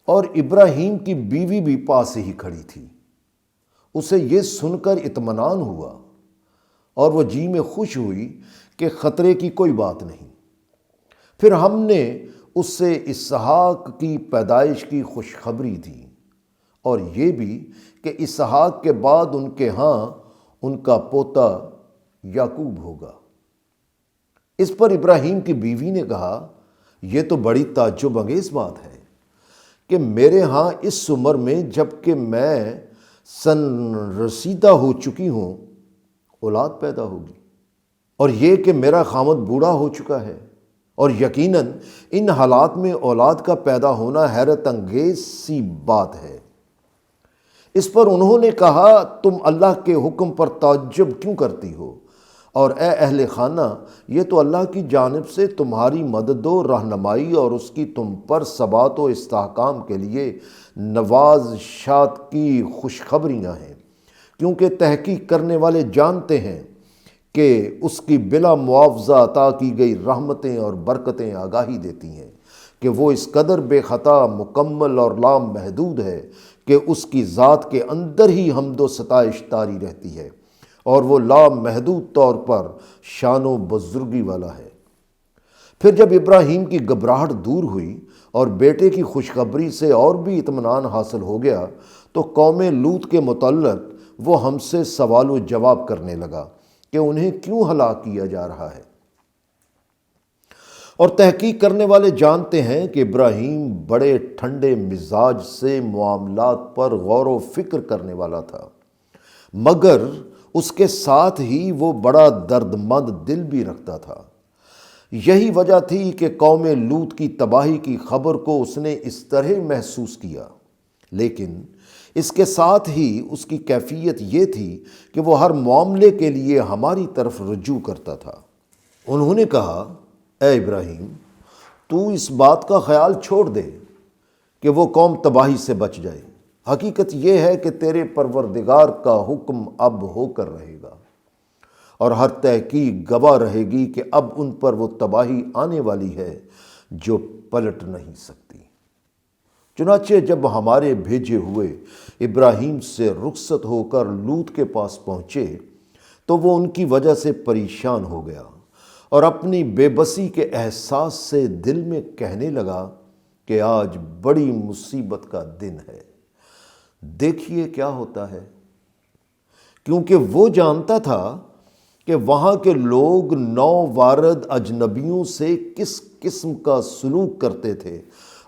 اور ابراہیم کی بیوی بھی پاس ہی کھڑی تھی۔ اسے یہ سن کر اطمینان ہوا اور وہ جی میں خوش ہوئی کہ خطرے کی کوئی بات نہیں۔ پھر ہم نے اس سے اسحاق کی پیدائش کی خوشخبری دی، اور یہ بھی کہ اسحاق کے بعد ان کے ہاں ان کا پوتا یعقوب ہوگا۔ اس پر ابراہیم کی بیوی نے کہا، یہ تو بڑی تعجب انگیز بات ہے کہ میرے ہاں اس عمر میں، جب کہ میں سن رسیدہ ہو چکی ہوں، اولاد پیدا ہوگی، اور یہ کہ میرا خامد بوڑھا ہو چکا ہے، اور یقیناً ان حالات میں اولاد کا پیدا ہونا حیرت انگیز سی بات ہے۔ اس پر انہوں نے کہا، تم اللہ کے حکم پر تعجب کیوں کرتی ہو؟ اور اے اہل خانہ، یہ تو اللہ کی جانب سے تمہاری مدد و رہنمائی اور اس کی تم پر ثبات و استحکام کے لیے نوازشات کی خوشخبریاں ہیں، کیونکہ تحقیق کرنے والے جانتے ہیں کہ اس کی بلا معاوضہ عطا کی گئی رحمتیں اور برکتیں آگاہی دیتی ہیں کہ وہ اس قدر بے خطا، مکمل اور لامحدود ہے کہ اس کی ذات کے اندر ہی حمد و ستائش طاری رہتی ہے، اور وہ لامحدود طور پر شان و بزرگی والا ہے۔ پھر جب ابراہیم کی گھبراہٹ دور ہوئی اور بیٹے کی خوشخبری سے اور بھی اطمینان حاصل ہو گیا، تو قوم لوط کے متعلق وہ ہم سے سوال و جواب کرنے لگا کہ انہیں کیوں ہلاک کیا جا رہا ہے۔ اور تحقیق کرنے والے جانتے ہیں کہ ابراہیم بڑے ٹھنڈے مزاج سے معاملات پر غور و فکر کرنے والا تھا، مگر اس کے ساتھ ہی وہ بڑا درد مند دل بھی رکھتا تھا۔ یہی وجہ تھی کہ قوم لوط کی تباہی کی خبر کو اس نے اس طرح محسوس کیا، لیکن اس کے ساتھ ہی اس کی کیفیت یہ تھی کہ وہ ہر معاملے کے لیے ہماری طرف رجوع کرتا تھا۔ انہوں نے کہا، اے ابراہیم، تو اس بات کا خیال چھوڑ دے کہ وہ قوم تباہی سے بچ جائے۔ حقیقت یہ ہے کہ تیرے پروردگار کا حکم اب ہو کر رہے گا، اور ہر تحقیق گواہ رہے گی کہ اب ان پر وہ تباہی آنے والی ہے جو پلٹ نہیں سکتی۔ چنانچہ جب ہمارے بھیجے ہوئے ابراہیم سے رخصت ہو کر لوط کے پاس پہنچے تو وہ ان کی وجہ سے پریشان ہو گیا، اور اپنی بے بسی کے احساس سے دل میں کہنے لگا کہ آج بڑی مصیبت کا دن ہے، دیکھیے کیا ہوتا ہے۔ کیونکہ وہ جانتا تھا کہ وہاں کے لوگ نووارد اجنبیوں سے کس قسم کا سلوک کرتے تھے،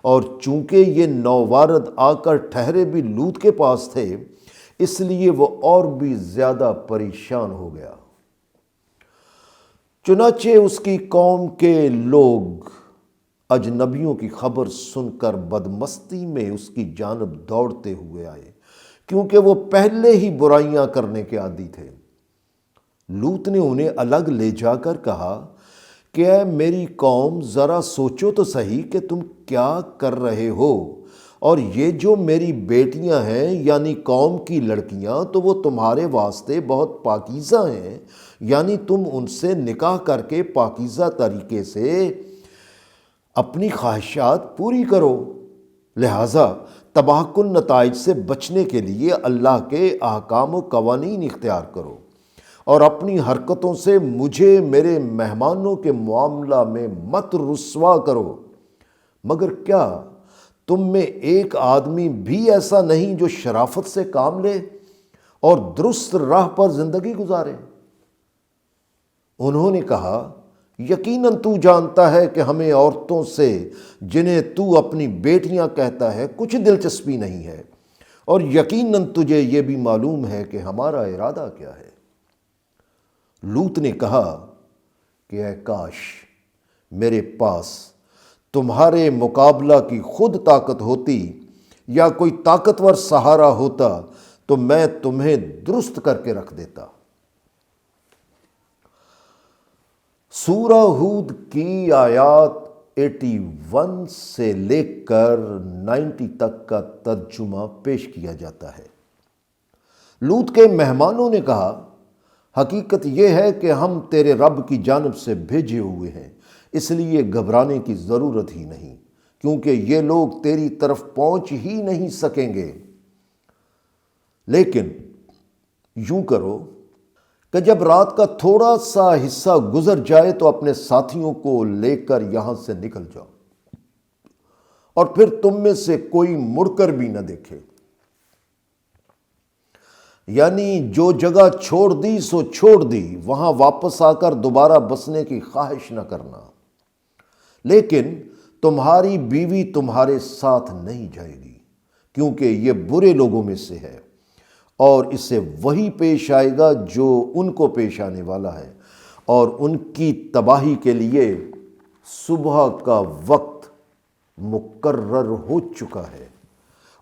اور چونکہ یہ نووارد آ کر ٹھہرے بھی لوط کے پاس تھے، اس لیے وہ اور بھی زیادہ پریشان ہو گیا۔ چنانچہ اس کی قوم کے لوگ اجنبیوں کی خبر سن کر بدمستی میں اس کی جانب دوڑتے ہوئے آئے، کیونکہ وہ پہلے ہی برائیاں کرنے کے عادی تھے۔ لوط نے انہیں الگ لے جا کر کہا کہ اے میری قوم، ذرا سوچو تو صحیح کہ تم کیا کر رہے ہو، اور یہ جو میری بیٹیاں ہیں یعنی قوم کی لڑکیاں، تو وہ تمہارے واسطے بہت پاکیزہ ہیں، یعنی تم ان سے نکاح کر کے پاکیزہ طریقے سے اپنی خواہشات پوری کرو۔ لہٰذا تباہ کن نتائج سے بچنے کے لیے اللہ کے احکام و قوانین اختیار کرو، اور اپنی حرکتوں سے مجھے میرے مہمانوں کے معاملہ میں مت رسوا کرو۔ مگر کیا تم میں ایک آدمی بھی ایسا نہیں جو شرافت سے کام لے اور درست راہ پر زندگی گزارے؟ انہوں نے کہا، یقیناً تو جانتا ہے کہ ہمیں عورتوں سے جنہیں تو اپنی بیٹیاں کہتا ہے کچھ دلچسپی نہیں ہے، اور یقیناً تجھے یہ بھی معلوم ہے کہ ہمارا ارادہ کیا ہے۔ لوط نے کہا کہ اے کاش میرے پاس تمہارے مقابلہ کی خود طاقت ہوتی یا کوئی طاقتور سہارا ہوتا تو میں تمہیں درست کر کے رکھ دیتا۔ سورہ ہود کی آیات 81 سے لے کر 90 تک کا ترجمہ پیش کیا جاتا ہے۔ لوط کے مہمانوں نے کہا، حقیقت یہ ہے کہ ہم تیرے رب کی جانب سے بھیجے ہوئے ہیں، اس لیے گھبرانے کی ضرورت ہی نہیں، کیونکہ یہ لوگ تیری طرف پہنچ ہی نہیں سکیں گے۔ لیکن یوں کرو کہ جب رات کا تھوڑا سا حصہ گزر جائے تو اپنے ساتھیوں کو لے کر یہاں سے نکل جاؤ، اور پھر تم میں سے کوئی مڑ کر بھی نہ دیکھے۔ یعنی جو جگہ چھوڑ دی سو چھوڑ دی، وہاں واپس آ کر دوبارہ بسنے کی خواہش نہ کرنا۔ لیکن تمہاری بیوی تمہارے ساتھ نہیں جائے گی، کیونکہ یہ برے لوگوں میں سے ہے، اور اسے وہی پیش آئے گا جو ان کو پیش آنے والا ہے، اور ان کی تباہی کے لیے صبح کا وقت مقرر ہو چکا ہے،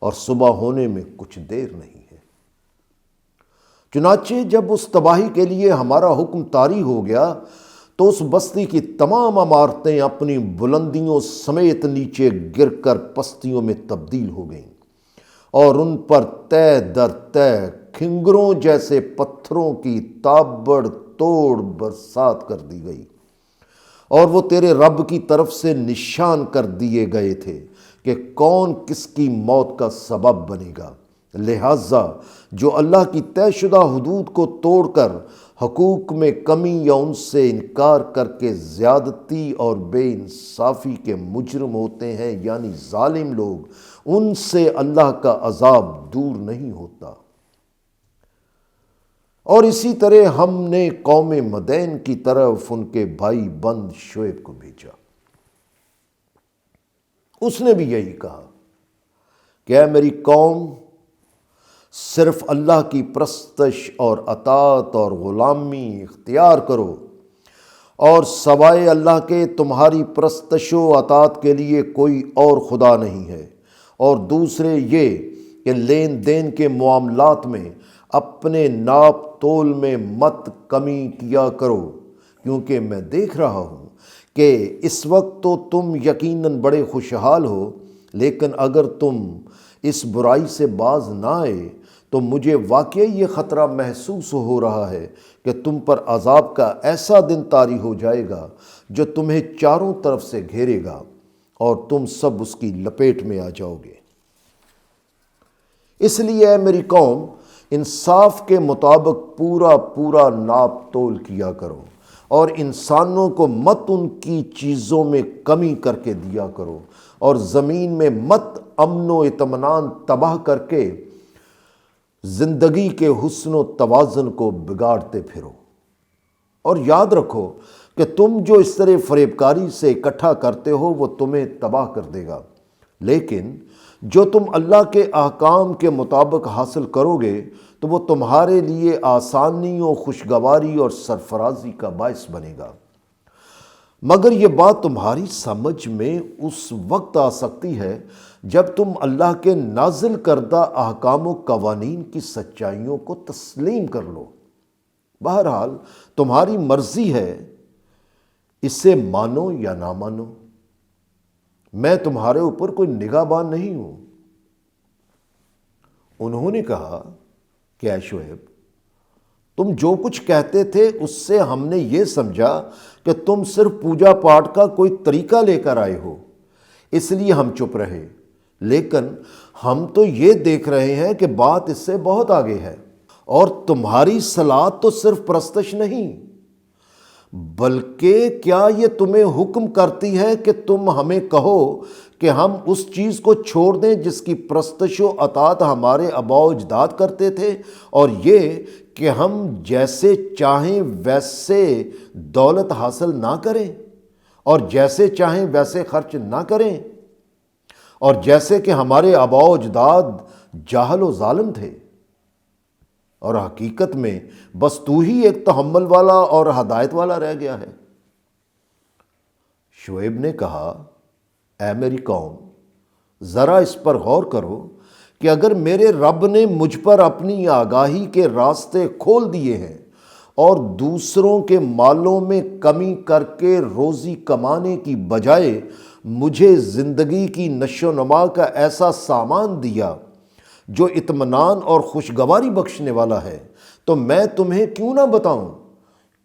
اور صبح ہونے میں کچھ دیر نہیں ہے۔ چنانچہ جب اس تباہی کے لیے ہمارا حکم طاری ہو گیا تو اس بستی کی تمام عمارتیں اپنی بلندیوں سمیت نیچے گر کر پستیوں میں تبدیل ہو گئیں، اور ان پر تہ در تہ کھنگروں جیسے پتھروں کی تابڑ توڑ برسات کر دی گئی، اور وہ تیرے رب کی طرف سے نشان کر دیے گئے تھے کہ کون کس کی موت کا سبب بنے گا۔ لہٰذا جو اللہ کی طے شدہ حدود کو توڑ کر حقوق میں کمی یا ان سے انکار کر کے زیادتی اور بے انصافی کے مجرم ہوتے ہیں، یعنی ظالم لوگ، ان سے اللہ کا عذاب دور نہیں ہوتا۔ اور اسی طرح ہم نے قوم مدین کی طرف ان کے بھائی بند شعیب کو بھیجا۔ اس نے بھی یہی کہا کہ اے میری قوم، صرف اللہ کی پرستش اور اطاعت اور غلامی اختیار کرو، اور سوائے اللہ کے تمہاری پرستش و اطاعت کے لیے کوئی اور خدا نہیں ہے۔ اور دوسرے یہ کہ لین دین کے معاملات میں اپنے ناپ تول میں مت کمی کیا کرو، کیونکہ میں دیکھ رہا ہوں کہ اس وقت تو تم یقیناً بڑے خوشحال ہو، لیکن اگر تم اس برائی سے باز نہ آئے تو مجھے واقعی یہ خطرہ محسوس ہو رہا ہے کہ تم پر عذاب کا ایسا دن طاری ہو جائے گا جو تمہیں چاروں طرف سے گھیرے گا، اور تم سب اس کی لپیٹ میں آ جاؤ گے۔ اس لیے اے میری قوم، انصاف کے مطابق پورا ناپ تول کیا کرو، اور انسانوں کو مت ان کی چیزوں میں کمی کر کے دیا کرو، اور زمین میں مت امن و اطمینان تباہ کر کے زندگی کے حسن و توازن کو بگاڑتے پھرو۔ اور یاد رکھو کہ تم جو اس طرح فریب کاری سے اکٹھا کرتے ہو وہ تمہیں تباہ کر دے گا، لیکن جو تم اللہ کے احکام کے مطابق حاصل کرو گے تو وہ تمہارے لیے آسانی و خوشگواری اور سرفرازی کا باعث بنے گا۔ مگر یہ بات تمہاری سمجھ میں اس وقت آ سکتی ہے جب تم اللہ کے نازل کردہ احکام و قوانین کی سچائیوں کو تسلیم کر لو۔ بہرحال تمہاری مرضی ہے، اسے مانو یا نہ مانو، میں تمہارے اوپر کوئی نگہبان نہیں ہوں۔ انہوں نے کہا کہ اے شعیب، تم جو کچھ کہتے تھے اس سے ہم نے یہ سمجھا کہ تم صرف پوجا پاٹ کا کوئی طریقہ لے کر آئے ہو، اس لیے ہم چپ رہے، لیکن ہم تو یہ دیکھ رہے ہیں کہ بات اس سے بہت آگے ہے، اور تمہاری صلات تو صرف پرستش نہیں بلکہ کیا یہ تمہیں حکم کرتی ہے کہ تم ہمیں کہو کہ ہم اس چیز کو چھوڑ دیں جس کی پرستش و اطاعت ہمارے آباء و اجداد کرتے تھے، اور یہ کہ ہم جیسے چاہیں ویسے دولت حاصل نہ کریں، اور جیسے چاہیں ویسے خرچ نہ کریں، اور جیسے کہ ہمارے آباء و اجداد جاہل و ظالم تھے، اور حقیقت میں بس تو ہی ایک تحمل والا اور ہدایت والا رہ گیا ہے۔ شعیب نے کہا اے میری قوم، ذرا اس پر غور کرو کہ اگر میرے رب نے مجھ پر اپنی آگاہی کے راستے کھول دیے ہیں اور دوسروں کے مالوں میں کمی کر کے روزی کمانے کی بجائے مجھے زندگی کی نشو و نما کا ایسا سامان دیا جو اطمینان اور خوشگواری بخشنے والا ہے، تو میں تمہیں کیوں نہ بتاؤں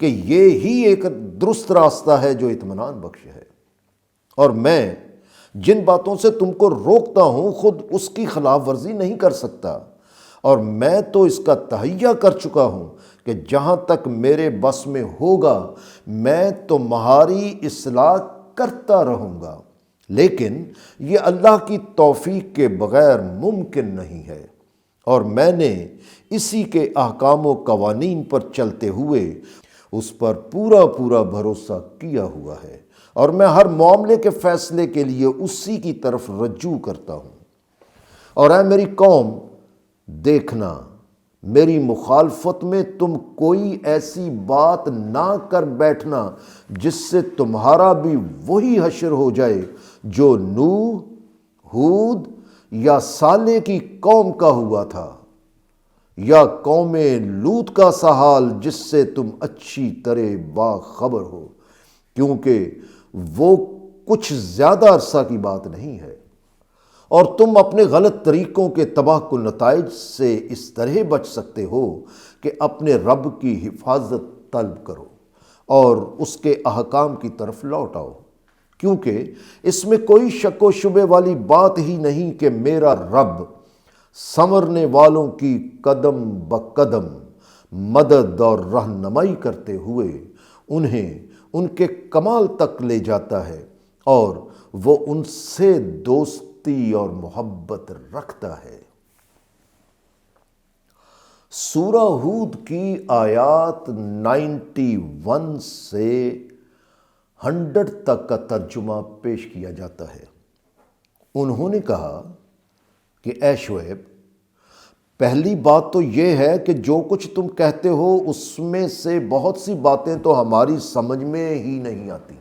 کہ یہ ہی ایک درست راستہ ہے جو اطمینان بخش ہے، اور میں جن باتوں سے تم کو روکتا ہوں خود اس کی خلاف ورزی نہیں کر سکتا، اور میں تو اس کا تہیہ کر چکا ہوں کہ جہاں تک میرے بس میں ہوگا میں تمہاری اصلاح کرتا رہوں گا، لیکن یہ اللہ کی توفیق کے بغیر ممکن نہیں ہے، اور میں نے اسی کے احکام و قوانین پر چلتے ہوئے اس پر پورا بھروسہ کیا ہوا ہے، اور میں ہر معاملے کے فیصلے کے لیے اسی کی طرف رجوع کرتا ہوں۔ اور اے میری قوم، دیکھنا میری مخالفت میں تم کوئی ایسی بات نہ کر بیٹھنا جس سے تمہارا بھی وہی حشر ہو جائے جو نوح، ہود یا صالح کی قوم کا ہوا تھا، یا قوم لوط کا سا حال جس سے تم اچھی طرح باخبر ہو، کیونکہ وہ کچھ زیادہ عرصہ کی بات نہیں ہے، اور تم اپنے غلط طریقوں کے تباہ کن نتائج سے اس طرح بچ سکتے ہو کہ اپنے رب کی حفاظت طلب کرو اور اس کے احکام کی طرف لوٹ آؤ، کیونکہ اس میں کوئی شک و شبے والی بات ہی نہیں کہ میرا رب سنورنے والوں کی قدم بقدم مدد اور رہنمائی کرتے ہوئے انہیں ان کے کمال تک لے جاتا ہے، اور وہ ان سے دوستی اور محبت رکھتا ہے۔ سورہ ہود کی آیات 91 سے 100 تک کا ترجمہ پیش کیا جاتا ہے۔ انہوں نے کہا کہ اے شعیب، پہلی بات تو یہ ہے کہ جو کچھ تم کہتے ہو اس میں سے بہت سی باتیں تو ہماری سمجھ میں ہی نہیں آتی،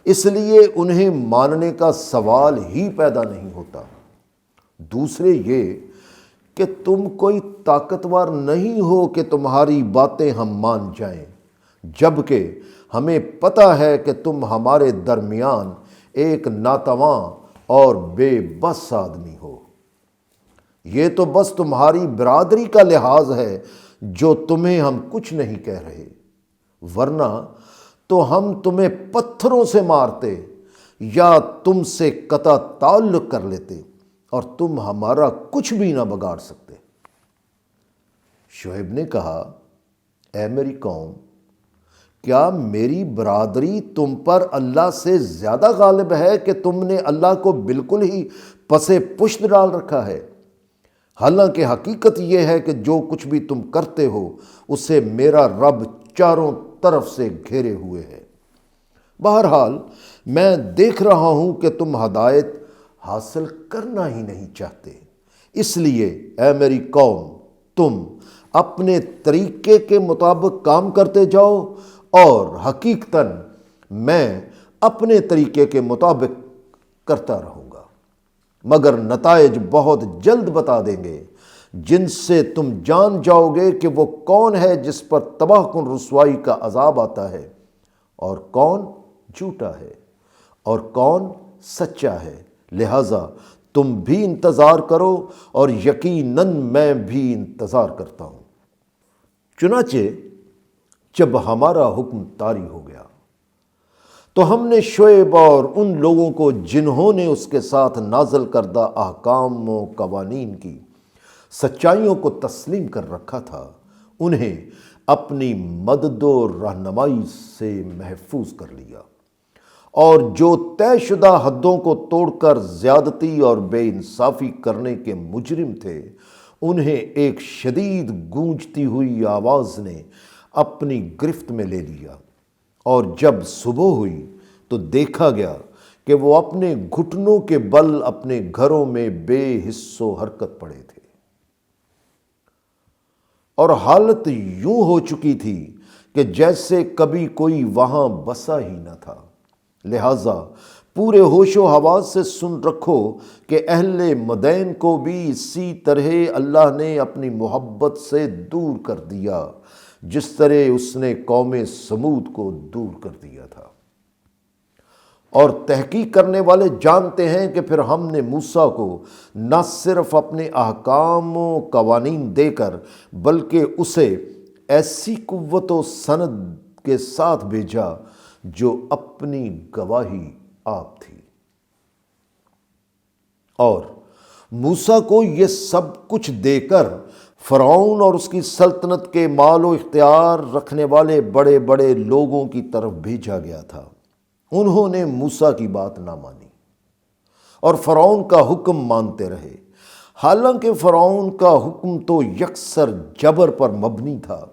اس لیے انہیں ماننے کا سوال ہی پیدا نہیں ہوتا۔ دوسرے یہ کہ تم کوئی طاقتور نہیں ہو کہ تمہاری باتیں ہم مان جائیں، جبکہ ہمیں پتہ ہے کہ تم ہمارے درمیان ایک ناتواں اور بے بس آدمی ہو۔ یہ تو بس تمہاری برادری کا لحاظ ہے جو تمہیں ہم کچھ نہیں کہہ رہے، ورنہ تو ہم تمہیں پتھروں سے مارتے یا تم سے قطع تعلق کر لیتے، اور تم ہمارا کچھ بھی نہ بگاڑ سکتے۔ شعیب نے کہا، اے میری قوم، کیا میری برادری تم پر اللہ سے زیادہ غالب ہے کہ تم نے اللہ کو بالکل ہی پسے پشت ڈال رکھا ہے؟ حالانکہ حقیقت یہ ہے کہ جو کچھ بھی تم کرتے ہو اسے میرا رب چاروں طرف سے گھیرے ہوئے ہے۔ بہرحال میں دیکھ رہا ہوں کہ تم ہدایت حاصل کرنا ہی نہیں چاہتے، اس لیے اے میری قوم، تم اپنے طریقے کے مطابق کام کرتے جاؤ، اور حقیقتاً میں اپنے طریقے کے مطابق کرتا رہوں گا، مگر نتائج بہت جلد بتا دیں گے جن سے تم جان جاؤ گے کہ وہ کون ہے جس پر تباہ کن رسوائی کا عذاب آتا ہے، اور کون جھوٹا ہے اور کون سچا ہے۔ لہٰذا تم بھی انتظار کرو، اور یقیناً میں بھی انتظار کرتا ہوں۔ چنانچہ جب ہمارا حکم طاری ہو گیا تو ہم نے شعیب اور ان لوگوں کو جنہوں نے اس کے ساتھ نازل کردہ احکام و قوانین کی سچائیوں کو تسلیم کر رکھا تھا، انہیں اپنی مدد و رہنمائی سے محفوظ کر لیا، اور جو طے شدہ حدوں کو توڑ کر زیادتی اور بے انصافی کرنے کے مجرم تھے، انہیں ایک شدید گونجتی ہوئی آواز نے اپنی گرفت میں لے لیا، اور جب صبح ہوئی تو دیکھا گیا کہ وہ اپنے گھٹنوں کے بل اپنے گھروں میں بے حس و حرکت پڑے تھے، اور حالت یوں ہو چکی تھی کہ جیسے کبھی کوئی وہاں بسا ہی نہ تھا۔ لہٰذا پورے ہوش و حواس سے سن رکھو کہ اہل مدین کو بھی اسی طرح اللہ نے اپنی محبت سے دور کر دیا جس طرح اس نے قوم سمود کو دور کر دیا تھا۔ اور تحقیق کرنے والے جانتے ہیں کہ پھر ہم نے موسیٰ کو نہ صرف اپنے احکام و قوانین دے کر بلکہ اسے ایسی قوت و سند کے ساتھ بھیجا جو اپنی گواہی آپ تھی۔ اور موسیٰ کو یہ سب کچھ دے کر فرعون اور اس کی سلطنت کے مال و اختیار رکھنے والے بڑے بڑے لوگوں کی طرف بھیجا گیا تھا۔ انہوں نے موسیٰ کی بات نہ مانی اور فرعون کا حکم مانتے رہے، حالانکہ فرعون کا حکم تو یکسر جبر پر مبنی تھا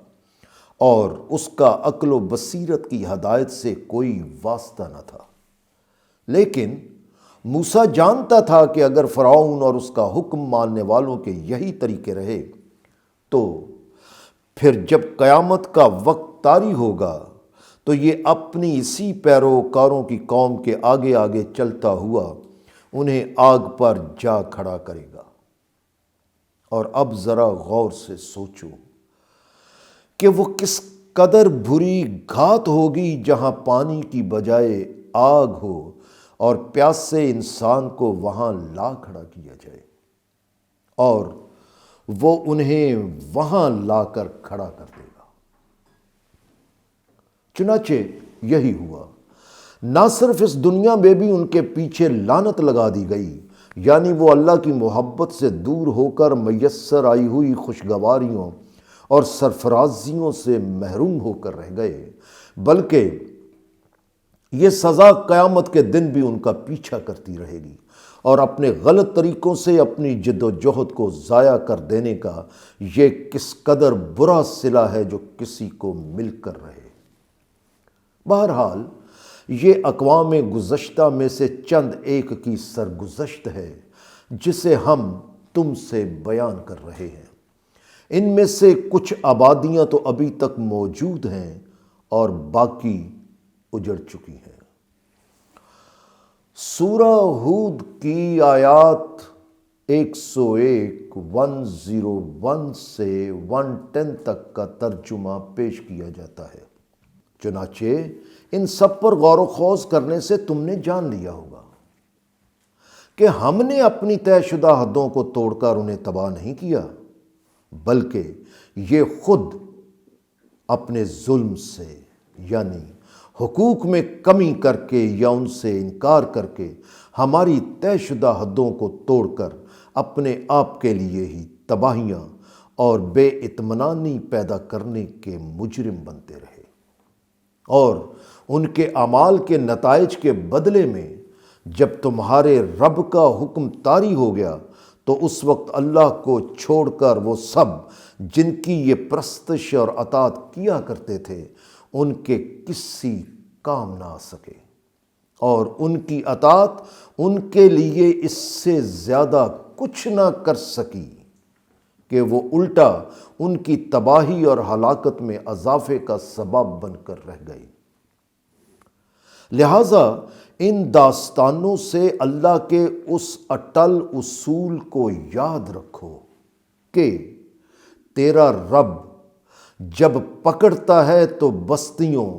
اور اس کا عقل و بصیرت کی ہدایت سے کوئی واسطہ نہ تھا۔ لیکن موسیٰ جانتا تھا کہ اگر فرعون اور اس کا حکم ماننے والوں کے یہی طریقے رہے تو پھر جب قیامت کا وقت طاری ہوگا تو یہ اپنی اسی پیروکاروں کی قوم کے آگے آگے چلتا ہوا انہیں آگ پر جا کھڑا کرے گا۔ اور اب ذرا غور سے سوچو کہ وہ کس قدر بری گھات ہوگی جہاں پانی کی بجائے آگ ہو اور پیاسے انسان کو وہاں لا کھڑا کیا جائے اور وہ انہیں وہاں لا کر کھڑا کر دے گا۔ چنانچہ یہی ہوا۔ نہ صرف اس دنیا میں بھی ان کے پیچھے لعنت لگا دی گئی، یعنی وہ اللہ کی محبت سے دور ہو کر میسر آئی ہوئی خوشگواریوں اور سرفرازیوں سے محروم ہو کر رہ گئے، بلکہ یہ سزا قیامت کے دن بھی ان کا پیچھا کرتی رہے گی اور اپنے غلط طریقوں سے اپنی جد و جہد کو ضائع کر دینے کا یہ کس قدر برا صلہ ہے جو کسی کو مل کر رہے۔ بہرحال یہ اقوام گزشتہ میں سے چند ایک کی سرگزشت ہے جسے ہم تم سے بیان کر رہے ہیں۔ ان میں سے کچھ آبادیاں تو ابھی تک موجود ہیں اور باقی اجڑ چکی ہیں۔ سورہ ہود کی آیات 101 101 سے 110 تک کا ترجمہ پیش کیا جاتا ہے۔ چنانچہ ان سب پر غور و خوض کرنے سے تم نے جان لیا ہوگا کہ ہم نے اپنی طے شدہ حدوں کو توڑ کر انہیں تباہ نہیں کیا، بلکہ یہ خود اپنے ظلم سے یعنی حقوق میں کمی کر کے یا ان سے انکار کر کے ہماری طے شدہ حدوں کو توڑ کر اپنے آپ کے لیے ہی تباہیاں اور بے اطمینانی پیدا کرنے کے مجرم بنتے رہے۔ اور ان کے اعمال کے نتائج کے بدلے میں جب تمہارے رب کا حکم طاری ہو گیا تو اس وقت اللہ کو چھوڑ کر وہ سب جن کی یہ پرستش اور اطاعت کیا کرتے تھے ان کے کسی کام نہ آ سکے، اور ان کی اطاعت ان کے لیے اس سے زیادہ کچھ نہ کر سکی کہ وہ الٹا ان کی تباہی اور ہلاکت میں اضافے کا سبب بن کر رہ گئی۔ لہٰذا ان داستانوں سے اللہ کے اس اٹل اصول کو یاد رکھو کہ تیرا رب جب پکڑتا ہے تو بستیوں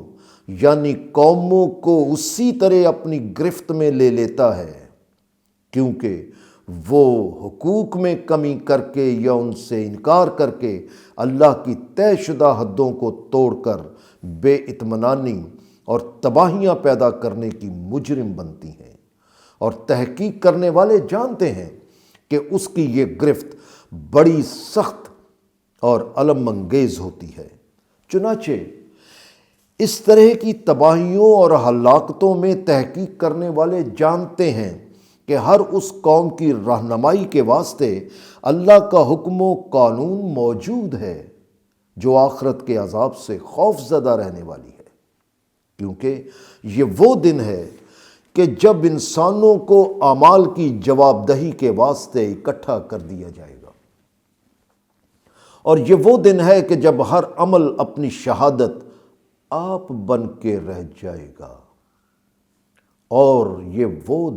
یعنی قوموں کو اسی طرح اپنی گرفت میں لے لیتا ہے، کیونکہ وہ حقوق میں کمی کر کے یا ان سے انکار کر کے اللہ کی طے شدہ حدوں کو توڑ کر بے اطمینانی اور تباہیاں پیدا کرنے کی مجرم بنتی ہیں، اور تحقیق کرنے والے جانتے ہیں کہ اس کی یہ گرفت بڑی سخت اور الم انگیز ہوتی ہے۔ چنانچہ اس طرح کی تباہیوں اور ہلاکتوں میں تحقیق کرنے والے جانتے ہیں کہ ہر اس قوم کی رہنمائی کے واسطے اللہ کا حکم و قانون موجود ہے جو آخرت کے عذاب سے خوف زدہ رہنے والی ہے، کیونکہ یہ وہ دن ہے کہ جب انسانوں کو اعمال کی جواب دہی کے واسطے اکٹھا کر دیا جائے گا، اور یہ وہ دن ہے کہ جب ہر عمل اپنی شہادت آپ بن کے رہ جائے گا، اور یہ وہ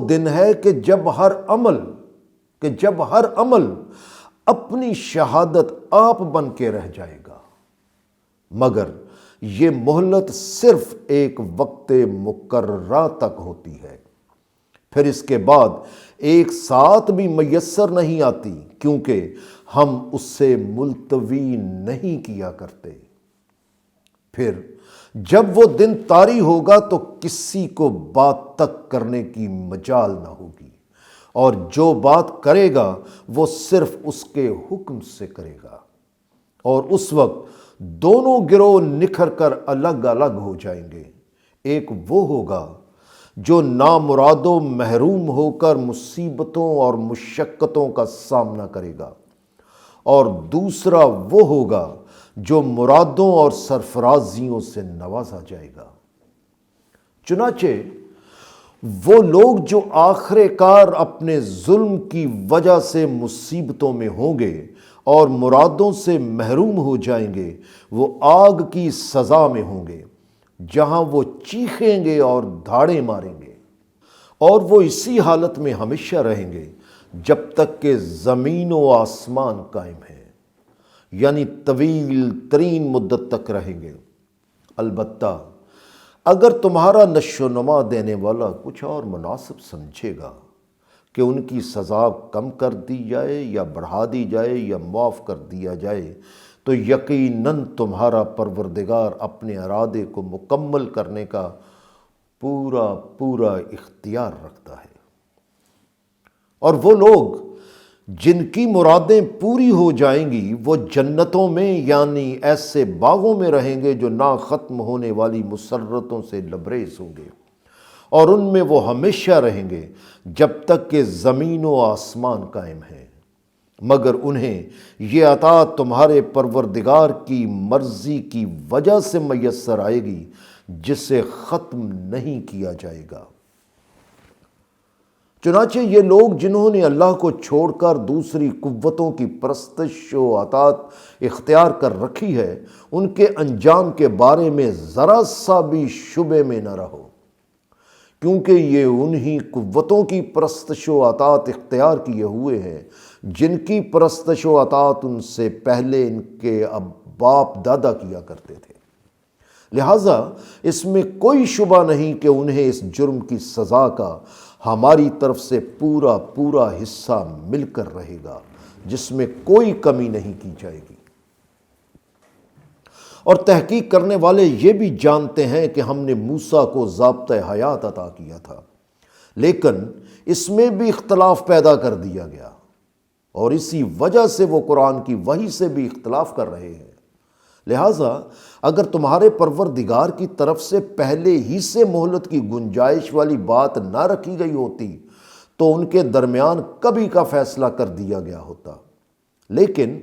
دن ہے کہ جب ہر عمل اپنی شہادت آپ بن کے رہ جائے گا، مگر یہ مہلت صرف ایک وقت مقررہ تک ہوتی ہے، پھر اس کے بعد ایک ساتھ بھی میسر نہیں آتی، کیونکہ ہم اس سے ملتوی نہیں کیا کرتے۔ پھر جب وہ دن طاری ہوگا تو کسی کو بات تک کرنے کی مجال نہ ہوگی، اور جو بات کرے گا وہ صرف اس کے حکم سے کرے گا، اور اس وقت دونوں گروہ نکھر کر الگ الگ ہو جائیں گے۔ ایک وہ ہوگا جو نامراد و محروم ہو کر مصیبتوں اور مشقتوں کا سامنا کرے گا، اور دوسرا وہ ہوگا جو مرادوں اور سرفرازیوں سے نوازا جائے گا۔ چنانچہ وہ لوگ جو آخر کار اپنے ظلم کی وجہ سے مصیبتوں میں ہوں گے اور مرادوں سے محروم ہو جائیں گے، وہ آگ کی سزا میں ہوں گے، جہاں وہ چیخیں گے اور دھاڑیں ماریں گے، اور وہ اسی حالت میں ہمیشہ رہیں گے جب تک کہ زمین و آسمان قائم ہیں، یعنی طویل ترین مدت تک رہیں گے۔ البتہ اگر تمہارا نشو و نما دینے والا کچھ اور مناسب سمجھے گا کہ ان کی سزا کم کر دی جائے یا بڑھا دی جائے یا معاف کر دیا جائے، تو یقیناً تمہارا پروردگار اپنے ارادے کو مکمل کرنے کا پورا اختیار رکھتا ہے۔ اور وہ لوگ جن کی مرادیں پوری ہو جائیں گی وہ جنتوں میں، یعنی ایسے باغوں میں رہیں گے جو نہ ختم ہونے والی مسرتوں سے لبریز ہوں گے، اور ان میں وہ ہمیشہ رہیں گے جب تک کہ زمین و آسمان قائم ہیں، مگر انہیں یہ عطا تمہارے پروردگار کی مرضی کی وجہ سے میسر آئے گی، جسے ختم نہیں کیا جائے گا۔ چنانچہ یہ لوگ جنہوں نے اللہ کو چھوڑ کر دوسری قوتوں کی پرستش و اطاعت اختیار کر رکھی ہے، ان کے انجام کے بارے میں ذرا سا بھی شبے میں نہ رہو، کیونکہ یہ انہی قوتوں کی پرستش و اطاعت اختیار کیے ہوئے ہیں جن کی پرستش و اطاعت ان سے پہلے ان کے باپ دادا کیا کرتے تھے۔ لہٰذا اس میں کوئی شبہ نہیں کہ انہیں اس جرم کی سزا کا ہماری طرف سے پورا حصہ مل کر رہے گا، جس میں کوئی کمی نہیں کی جائے گی۔ اور تحقیق کرنے والے یہ بھی جانتے ہیں کہ ہم نے موسیٰ کو ضابطۂ حیات عطا کیا تھا، لیکن اس میں بھی اختلاف پیدا کر دیا گیا، اور اسی وجہ سے وہ قرآن کی وحی سے بھی اختلاف کر رہے ہیں۔ لہٰذا اگر تمہارے پروردگار کی طرف سے پہلے ہی سے مہلت کی گنجائش والی بات نہ رکھی گئی ہوتی تو ان کے درمیان کبھی کا فیصلہ کر دیا گیا ہوتا، لیکن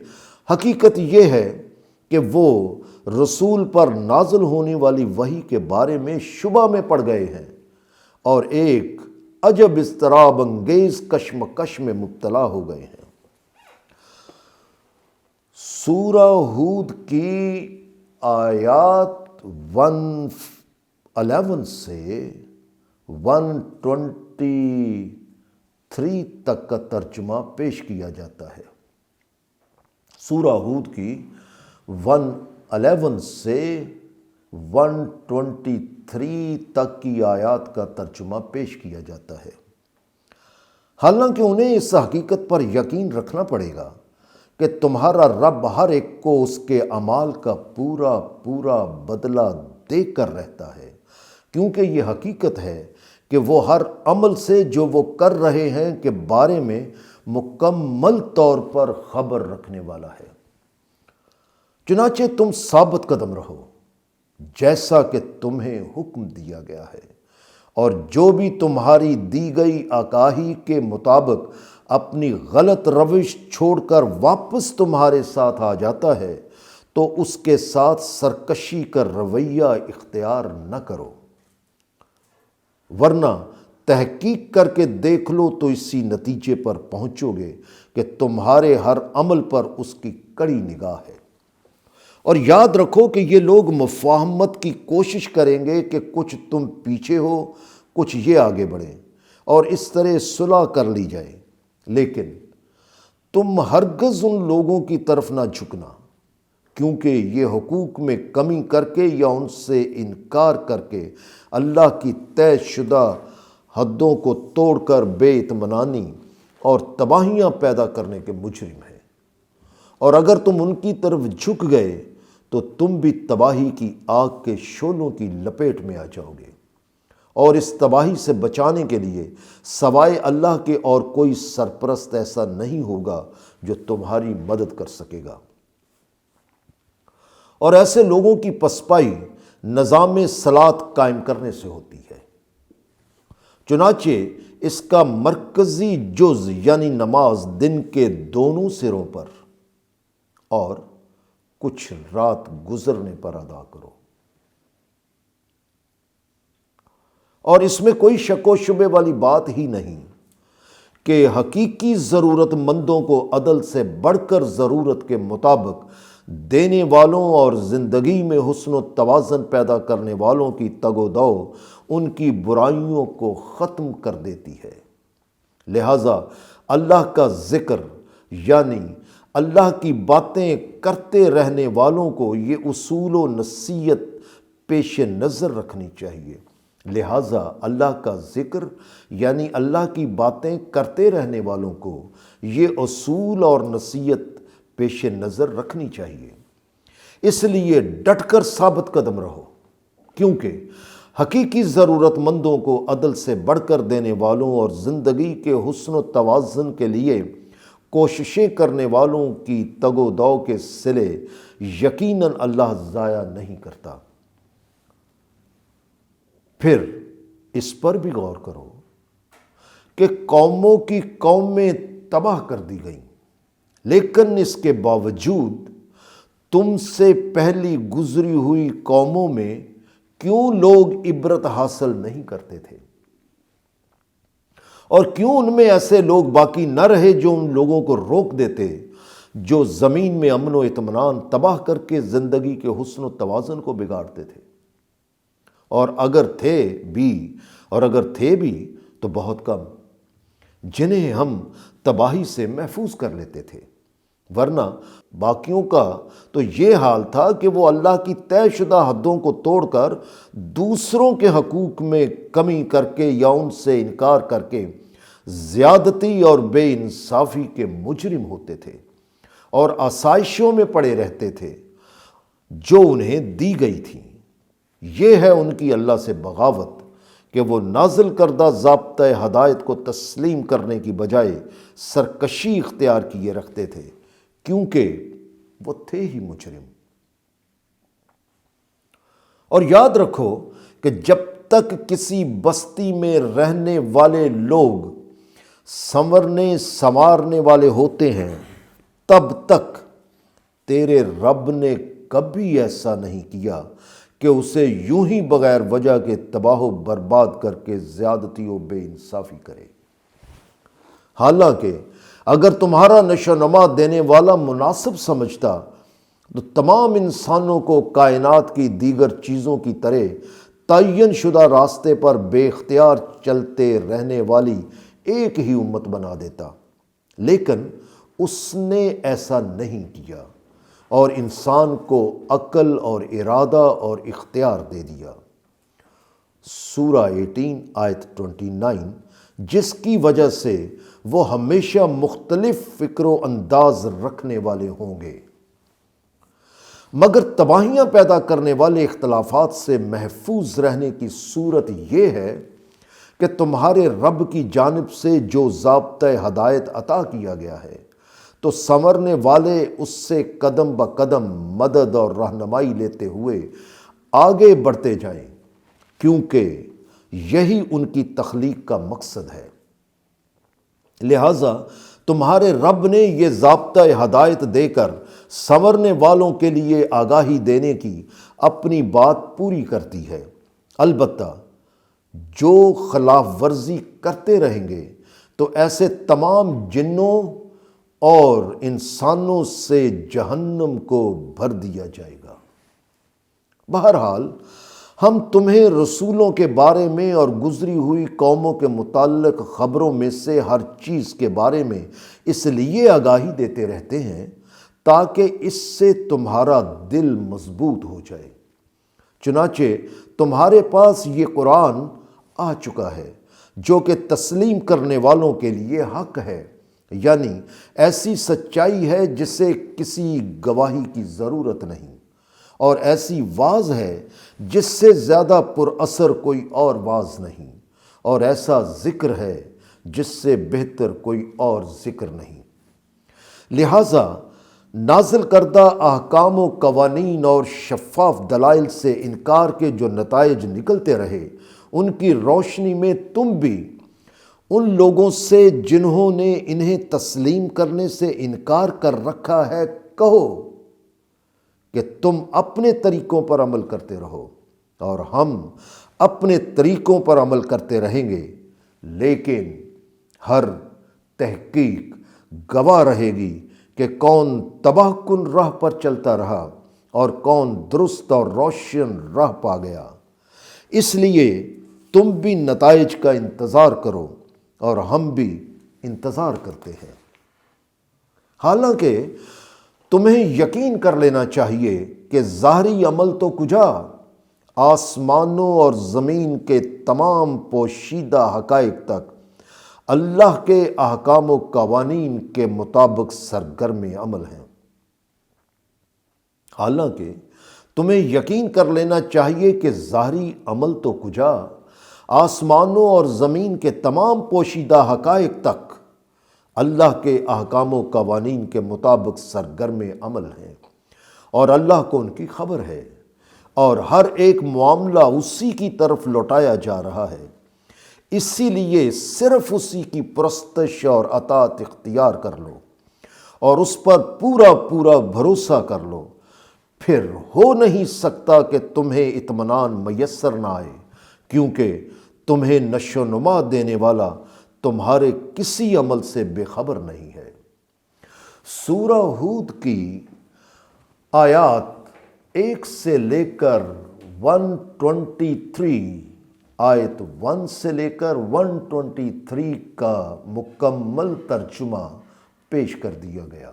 حقیقت یہ ہے کہ وہ رسول پر نازل ہونے والی وحی کے بارے میں شبہ میں پڑ گئے ہیں، اور ایک عجب اضطراب انگیز کشمکش میں مبتلا ہو گئے ہیں۔ سورہ ہود کی آیات 111 سے 123 تک کا ترجمہ پیش کیا جاتا ہے۔ سورہ ہود کی 111 سے 123 تک کی آیات کا ترجمہ پیش کیا جاتا ہے۔ حالانکہ انہیں اس حقیقت پر یقین رکھنا پڑے گا کہ تمہارا رب ہر ایک کو اس کے اعمال کا پورا بدلہ دے کر رہتا ہے، کیونکہ یہ حقیقت ہے کہ وہ ہر عمل سے جو وہ کر رہے ہیں کے بارے میں مکمل طور پر خبر رکھنے والا ہے۔ چنانچہ تم ثابت قدم رہو جیسا کہ تمہیں حکم دیا گیا ہے، اور جو بھی تمہاری دی گئی آگاہی کے مطابق اپنی غلط روش چھوڑ کر واپس تمہارے ساتھ آ جاتا ہے تو اس کے ساتھ سرکشی کا رویہ اختیار نہ کرو، ورنہ تحقیق کر کے دیکھ لو تو اسی نتیجے پر پہنچو گے کہ تمہارے ہر عمل پر اس کی کڑی نگاہ ہے۔ اور یاد رکھو کہ یہ لوگ مفاہمت کی کوشش کریں گے کہ کچھ تم پیچھے ہو، کچھ یہ آگے بڑھیں، اور اس طرح صلح کر لی جائے، لیکن تم ہرگز ان لوگوں کی طرف نہ جھکنا، کیونکہ یہ حقوق میں کمی کر کے یا ان سے انکار کر کے اللہ کی طے شدہ حدوں کو توڑ کر بے اطمینانی اور تباہیاں پیدا کرنے کے مجرم ہیں، اور اگر تم ان کی طرف جھک گئے تو تم بھی تباہی کی آگ کے شعلوں کی لپیٹ میں آ جاؤ گے، اور اس تباہی سے بچانے کے لیے سوائے اللہ کے اور کوئی سرپرست ایسا نہیں ہوگا جو تمہاری مدد کر سکے گا۔ اور ایسے لوگوں کی پسپائی نظام صلاۃ قائم کرنے سے ہوتی ہے۔ چنانچہ اس کا مرکزی جز یعنی نماز دن کے دونوں سروں پر اور کچھ رات گزرنے پر ادا کرو، اور اس میں کوئی شک و شبے والی بات ہی نہیں کہ حقیقی ضرورت مندوں کو عدل سے بڑھ کر ضرورت کے مطابق دینے والوں اور زندگی میں حسن و توازن پیدا کرنے والوں کی تگ و دو ان کی برائیوں کو ختم کر دیتی ہے۔ لہٰذا اللہ کا ذکر یعنی اللہ کی باتیں کرتے رہنے والوں کو یہ اصول و نصیحت پیش نظر رکھنی چاہیے۔ لہٰذا اللہ کا ذکر یعنی اللہ کی باتیں کرتے رہنے والوں کو یہ اصول اور نصیحت پیش نظر رکھنی چاہیے۔ اس لیے ڈٹ کر ثابت قدم رہو، کیونکہ حقیقی ضرورت مندوں کو عدل سے بڑھ کر دینے والوں اور زندگی کے حسن و توازن کے لیے کوششیں کرنے والوں کی تگ و دو کے صلے یقیناً اللہ ضائع نہیں کرتا۔ پھر اس پر بھی غور کرو کہ قوموں کی قومیں تباہ کر دی گئیں، لیکن اس کے باوجود تم سے پہلی گزری ہوئی قوموں میں کیوں لوگ عبرت حاصل نہیں کرتے تھے؟ اور کیوں ان میں ایسے لوگ باقی نہ رہے جو ان لوگوں کو روک دیتے جو زمین میں امن و اطمینان تباہ کر کے زندگی کے حسن و توازن کو بگاڑتے تھے؟ اور اگر تھے بھی تو بہت کم، جنہیں ہم تباہی سے محفوظ کر لیتے تھے، ورنہ باقیوں کا تو یہ حال تھا کہ وہ اللہ کی طے شدہ حدوں کو توڑ کر دوسروں کے حقوق میں کمی کر کے یا ان سے انکار کر کے زیادتی اور بے انصافی کے مجرم ہوتے تھے اور آسائشوں میں پڑے رہتے تھے جو انہیں دی گئی تھیں۔ یہ ہے ان کی اللہ سے بغاوت کہ وہ نازل کردہ ضابطۂ ہدایت کو تسلیم کرنے کی بجائے سرکشی اختیار کیے رکھتے تھے، کیونکہ وہ تھے ہی مجرم۔ اور یاد رکھو کہ جب تک کسی بستی میں رہنے والے لوگ سنورنے سنوارنے والے ہوتے ہیں، تب تک تیرے رب نے کبھی ایسا نہیں کیا کہ اسے یوں ہی بغیر وجہ کے تباہ و برباد کر کے زیادتی و بے انصافی کرے۔ حالانکہ اگر تمہارا نشو و نما دینے والا مناسب سمجھتا تو تمام انسانوں کو کائنات کی دیگر چیزوں کی طرح تعین شدہ راستے پر بے اختیار چلتے رہنے والی ایک ہی امت بنا دیتا، لیکن اس نے ایسا نہیں کیا اور انسان کو عقل اور ارادہ اور اختیار دے دیا۔ سورہ 18 آیت 29، جس کی وجہ سے وہ ہمیشہ مختلف فکر و انداز رکھنے والے ہوں گے۔ مگر تباہیاں پیدا کرنے والے اختلافات سے محفوظ رہنے کی صورت یہ ہے کہ تمہارے رب کی جانب سے جو ضابطۂ ہدایت عطا کیا گیا ہے تو سنورنے والے اس سے قدم بقدم مدد اور رہنمائی لیتے ہوئے آگے بڑھتے جائیں، کیونکہ یہی ان کی تخلیق کا مقصد ہے۔ لہٰذا تمہارے رب نے یہ ضابطۂ ہدایت دے کر سنورنے والوں کے لیے آگاہی دینے کی اپنی بات پوری کرتی ہے۔ البتہ جو خلاف ورزی کرتے رہیں گے تو ایسے تمام جنوں اور انسانوں سے جہنم کو بھر دیا جائے گا۔ بہرحال ہم تمہیں رسولوں کے بارے میں اور گزری ہوئی قوموں کے متعلق خبروں میں سے ہر چیز کے بارے میں اس لیے آگاہی دیتے رہتے ہیں تاکہ اس سے تمہارا دل مضبوط ہو جائے۔ چنانچہ تمہارے پاس یہ قرآن آ چکا ہے جو کہ تسلیم کرنے والوں کے لیے حق ہے، یعنی ایسی سچائی ہے جسے کسی گواہی کی ضرورت نہیں، اور ایسی واز ہے جس سے زیادہ پر اثر کوئی اور واز نہیں، اور ایسا ذکر ہے جس سے بہتر کوئی اور ذکر نہیں۔ لہٰذا نازل کردہ احکام و قوانین اور شفاف دلائل سے انکار کے جو نتائج نکلتے رہے، ان کی روشنی میں تم بھی ان لوگوں سے جنہوں نے انہیں تسلیم کرنے سے انکار کر رکھا ہے کہو کہ تم اپنے طریقوں پر عمل کرتے رہو اور ہم اپنے طریقوں پر عمل کرتے رہیں گے، لیکن ہر تحقیق گواہ رہے گی کہ کون تباہ کن راہ پر چلتا رہا اور کون درست اور روشن راہ پا گیا۔ اس لیے تم بھی نتائج کا انتظار کرو اور ہم بھی انتظار کرتے ہیں۔ حالانکہ تمہیں یقین کر لینا چاہیے کہ ظاہری عمل تو کجا، آسمانوں اور زمین کے تمام پوشیدہ حقائق تک اللہ کے احکام و قوانین کے مطابق سرگرم عمل ہیں۔ حالانکہ تمہیں یقین کر لینا چاہیے کہ ظاہری عمل تو کجا، آسمانوں اور زمین کے تمام پوشیدہ حقائق تک اللہ کے احکام و قوانین کے مطابق سرگرم عمل ہیں، اور اللہ کو ان کی خبر ہے، اور ہر ایک معاملہ اسی کی طرف لوٹایا جا رہا ہے۔ اسی لیے صرف اسی کی پرستش اور اطاعت اختیار کر لو اور اس پر پورا پورا بھروسہ کر لو، پھر ہو نہیں سکتا کہ تمہیں اطمینان میسر نہ آئے، کیونکہ تمہیں نشو و نما دینے والا تمہارے کسی عمل سے بے خبر نہیں ہے۔ سورہ ہود کی آیات 1 سے لے کر 123، آیت 1 سے لے کر 123 کا مکمل ترجمہ پیش کر دیا گیا۔